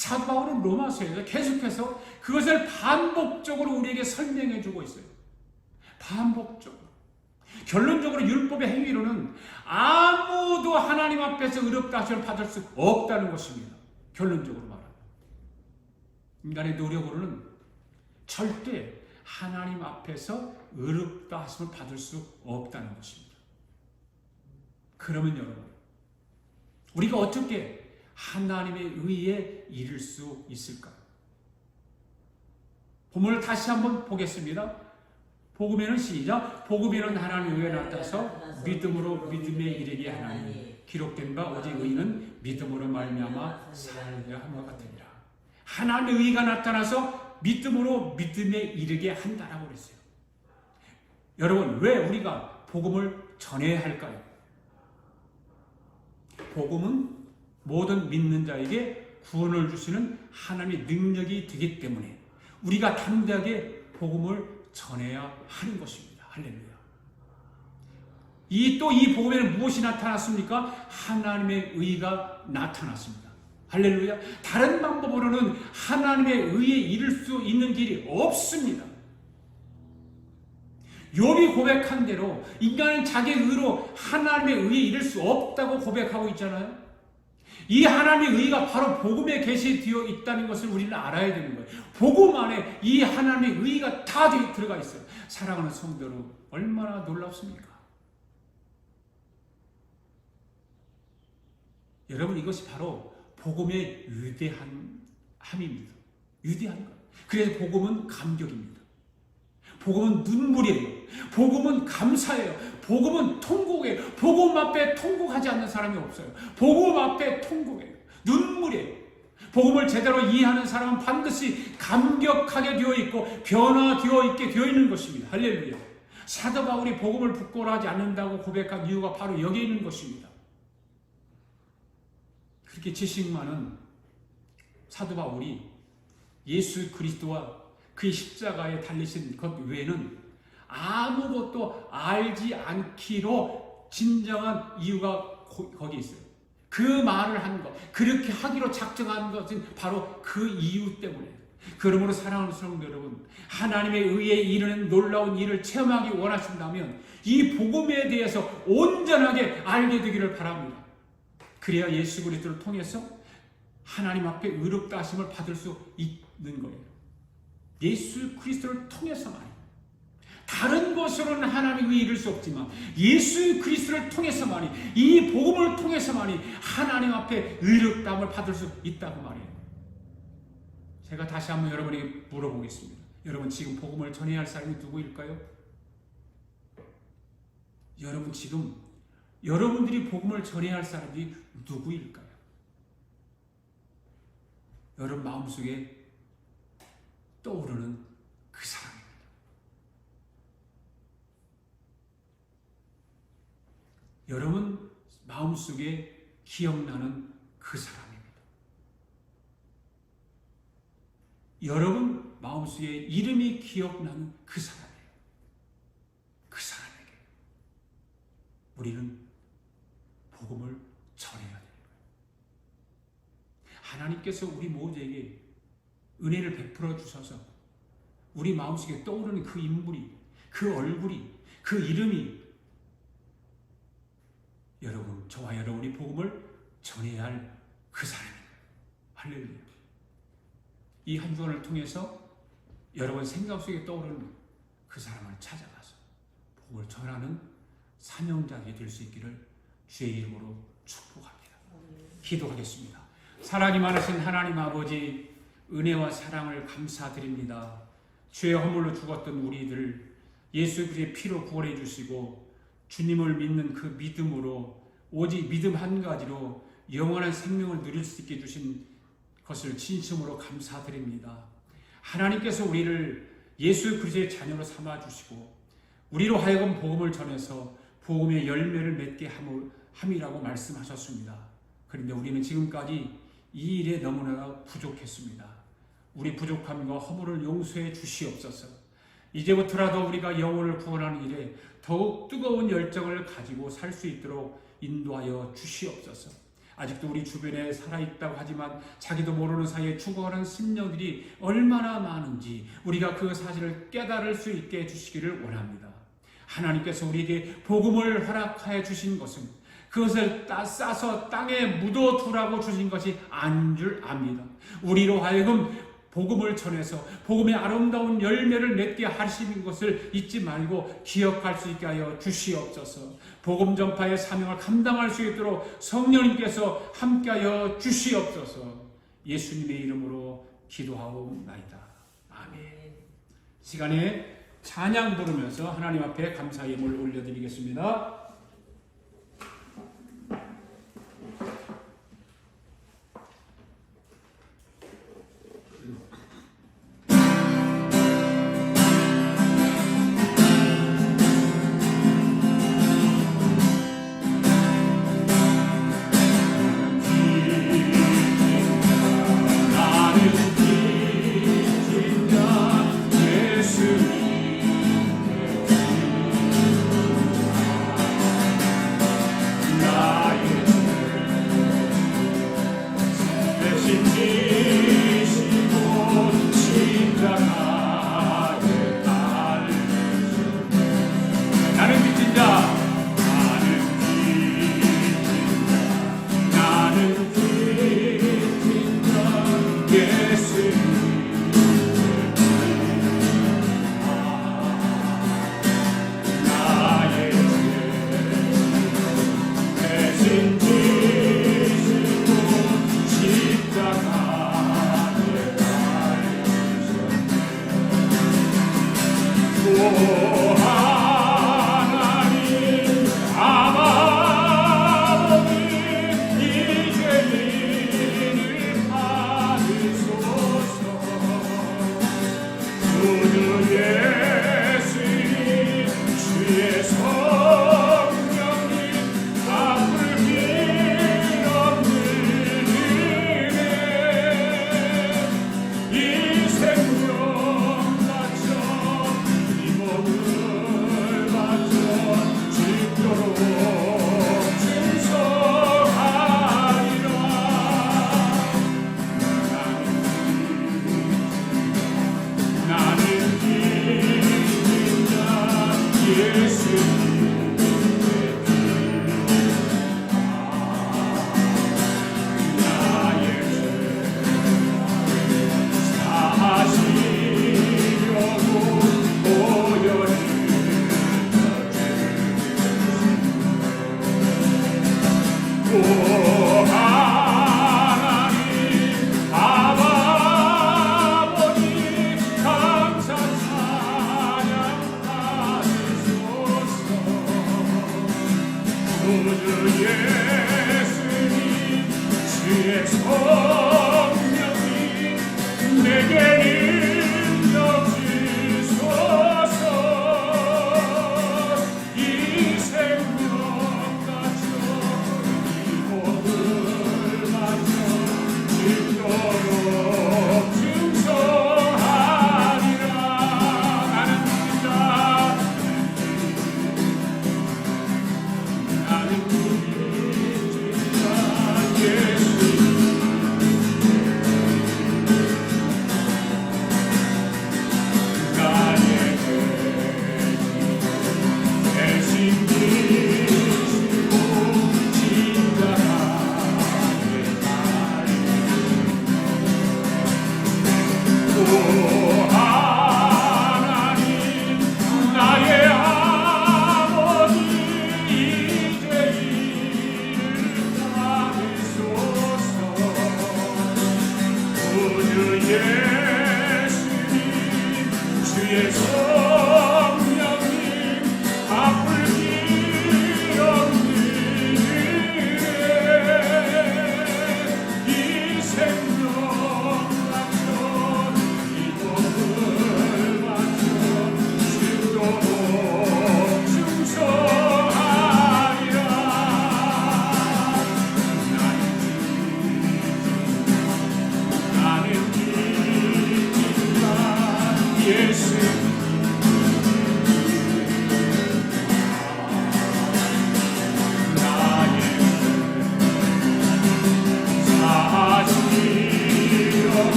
사도 바울은 로마서에서 계속해서 그것을 반복적으로 우리에게 설명해 주고 있어요. 반복적으로. 결론적으로 율법의 행위로는 아무도 하나님 앞에서 의롭다 하심을 받을 수 없다는 것입니다. 결론적으로 말하면. 인간의 노력으로는 절대 하나님 앞에서 의롭다 하심을 받을 수 없다는 것입니다. 그러면 여러분, 우리가 어떻게 하나님의 의에 이를 수 있을까요? 본문을 다시 한번 보겠습니다. 복음에는 시작. 복음에는 하나님의 의가 나타나서 믿음으로 믿음에 이르게 하나니 기록된 바 오직 의는 믿음으로 말미암아 살리려 함과 같으니라. 하나님의 의가 나타나서 믿음으로 믿음에 이르게 한다라고 그랬어요. 여러분, 왜 우리가 복음을 전해야 할까요? 복음은 모든 믿는 자에게 구원을 주시는 하나님의 능력이 되기 때문에 우리가 담대하게 복음을 전해야 하는 것입니다. 할렐루야. 이 복음에는 무엇이 나타났습니까? 하나님의 의가 나타났습니다. 할렐루야. 다른 방법으로는 하나님의 의에 이를 수 있는 길이 없습니다. 욥이 고백한 대로 인간은 자기 의로 하나님의 의에 이를 수 없다고 고백하고 있잖아요. 이 하나님의 의가 바로 복음에 계시되어 있다는 것을 우리는 알아야 되는 거예요. 복음 안에 이 하나님의 의가 다 들어가 있어요. 사랑하는 성도 여러분, 얼마나 놀랍습니까? 여러분, 이것이 바로 복음의 위대함입니다. 위대한 것. 그래서 복음은 감격입니다. 복음은 눈물이에요. 복음은 감사예요. 복음은 통곡이에요. 복음 앞에 통곡하지 않는 사람이 없어요. 복음 앞에 통곡이에요. 눈물이에요. 복음을 제대로 이해하는 사람은 반드시 감격하게 되어 있고 변화되어 있게 되어 있는 것입니다. 할렐루야. 사도 바울이 복음을 부끄러워하지 않는다고 고백한 이유가 바로 여기에 있는 것입니다. 그렇게 지식 많은 사도 바울이 예수 그리스도와 그의 십자가에 달리신 것 외에는 아무것도 알지 않기로 진정한 이유가 거기 있어요. 그 말을 한 것, 그렇게 하기로 작정한 것은 바로 그 이유 때문에. 그러므로 사랑하는 성도 여러분, 하나님의 의에 이르는 놀라운 일을 체험하기 원하신다면 이 복음에 대해서 온전하게 알게 되기를 바랍니다. 그래야 예수 그리스도를 통해서 하나님 앞에 의롭다 하심을 받을 수 있는 거예요. 예수 그리스도를 통해서만. 다른 것으로는 하나님의 의에 이를 수 없지만 예수 그리스도를 통해서만이, 이 복음을 통해서만이 하나님 앞에 의롭다함을 받을 수 있다고 말이에요. 제가 다시 한번 여러분에게 물어보겠습니다. 여러분, 지금 복음을 전해야 할 사람이 누구일까요? 여러분, 지금 여러분들이 복음을 전해야 할 사람이 누구일까요? 여러분 마음속에 떠오르는 그 사람입니다. 여러분 마음속에 기억나는 그 사람입니다. 여러분 마음속에 이름이 기억나는 그 사람이에요. 그 사람에게 우리는 복음을 전해야 돼요. 하나님께서 우리 모두에게 은혜를 베풀어 주셔서 우리 마음속에 떠오르는 그 인물이, 그 얼굴이, 그 이름이 여러분, 저와 여러분이 복음을 전해야 할 그 사람입니다. 할렐루야. 이 한 주간을 통해서 여러분 생각 속에 떠오르는 그 사람을 찾아가서 복음을 전하는 사명자가 될 수 있기를 주의 이름으로 축복합니다. 기도하겠습니다. 사랑이 많으신 하나님 아버지, 은혜와 사랑을 감사드립니다. 죄의 허물로 죽었던 우리들 예수 그리스도의 피로 구원해 주시고 주님을 믿는 그 믿음으로, 오직 믿음 한 가지로 영원한 생명을 누릴 수 있게 해주신 것을 진심으로 감사드립니다. 하나님께서 우리를 예수 그리스도의 자녀로 삼아주시고 우리로 하여금 복음을 전해서 복음의 열매를 맺게 함이라고 말씀하셨습니다. 그런데 우리는 지금까지 이 일에 너무나 부족했습니다. 우리 부족함과 허물을 용서해 주시옵소서. 이제부터라도 우리가 영혼을 구원하는 일에 더욱 뜨거운 열정을 가지고 살 수 있도록 인도하여 주시옵소서. 아직도 우리 주변에 살아있다고 하지만 자기도 모르는 사이에 죽어가는 심령들이 얼마나 많은지 우리가 그 사실을 깨달을 수 있게 해주시기를 원합니다. 하나님께서 우리에게 복음을 허락하여 주신 것은 그것을 싸서 땅에 묻어두라고 주신 것이 아닌 줄 압니다. 우리로 하여금 복음을 전해서 복음의 아름다운 열매를 맺게 하시는 것을 잊지 말고 기억할 수 있게 하여 주시옵소서. 복음 전파의 사명을 감당할 수 있도록 성령님께서 함께하여 주시옵소서. 예수님의 이름으로 기도하옵나이다. 아멘. 시간에 찬양 부르면서 하나님 앞에 감사의 예물 올려드리겠습니다.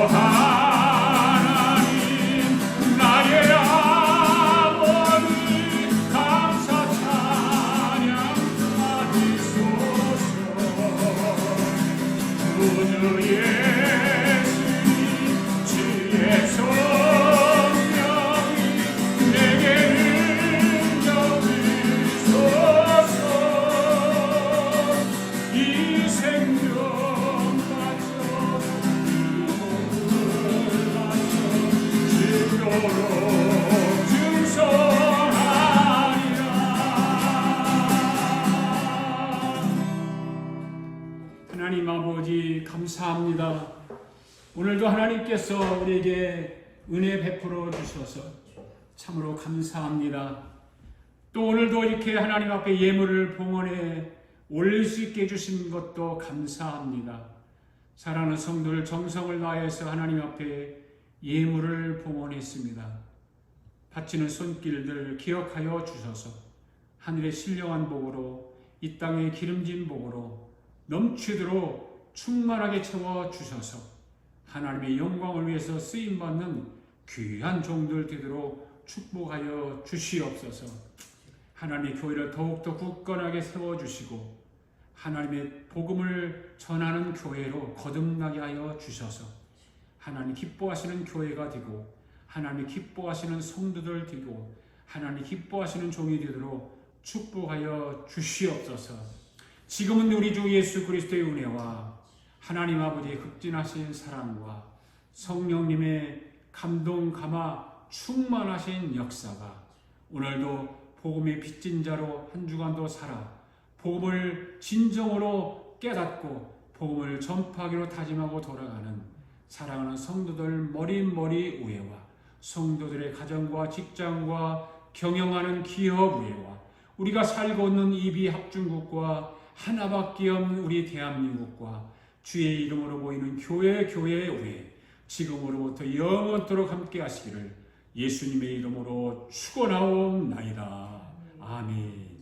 하나님 나의 아버지 감사 찬양 받으소서. 구주 예수님 주의 성령이 내게 능력 주소서. 이 생명 바쳐 이 몸을 바쳐 주도록 충성하리라. 하나님 아버지 감사합니다. 오늘도 하나님께서 우리에게 은혜 베풀어 주셔서 참으로 감사합니다. 또 오늘도 이렇게 하나님 앞에 예물을 봉헌해 올릴 수 있게 해주신 것도 감사합니다. 사랑하는 성도들 정성을 다해서 하나님 앞에 예물을 봉헌했습니다. 바치는 손길들 기억하여 주셔서 하늘의 신령한 복으로 이 땅의 기름진 복으로 넘치도록 충만하게 채워 주셔서 하나님의 영광을 위해서 쓰임받는 귀한 종들 되도록 축복하여 주시옵소서. 하나님의 교회를 더욱더 굳건하게 세워주시고 하나님의 복음을 전하는 교회로 거듭나게 하여 주셔서 하나님 기뻐하시는 교회가 되고 하나님 기뻐하시는 성도들 되고 하나님 기뻐하시는 종이 되도록 축복하여 주시옵소서. 지금은 우리 주 예수 그리스도의 은혜와 하나님 아버지의 극진하신 사랑과 성령님의 감동 감화 충만하신 역사가 오늘도 복음의 빚진 자로 한 주간도 살아 복음을 진정으로 깨닫고 복음을 전파하기로 다짐하고 돌아가는 사랑하는 성도들 머리 우애와 성도들의 가정과 직장과 경영하는 기업 우애와 우리가 살고 있는 이비 합중국과 하나밖에 없는 우리 대한민국과 주의 이름으로 모이는 교회의 우애 지금으로부터 영원토록 함께 하시기를 예수님의 이름으로 축원하옵나이다. 아멘.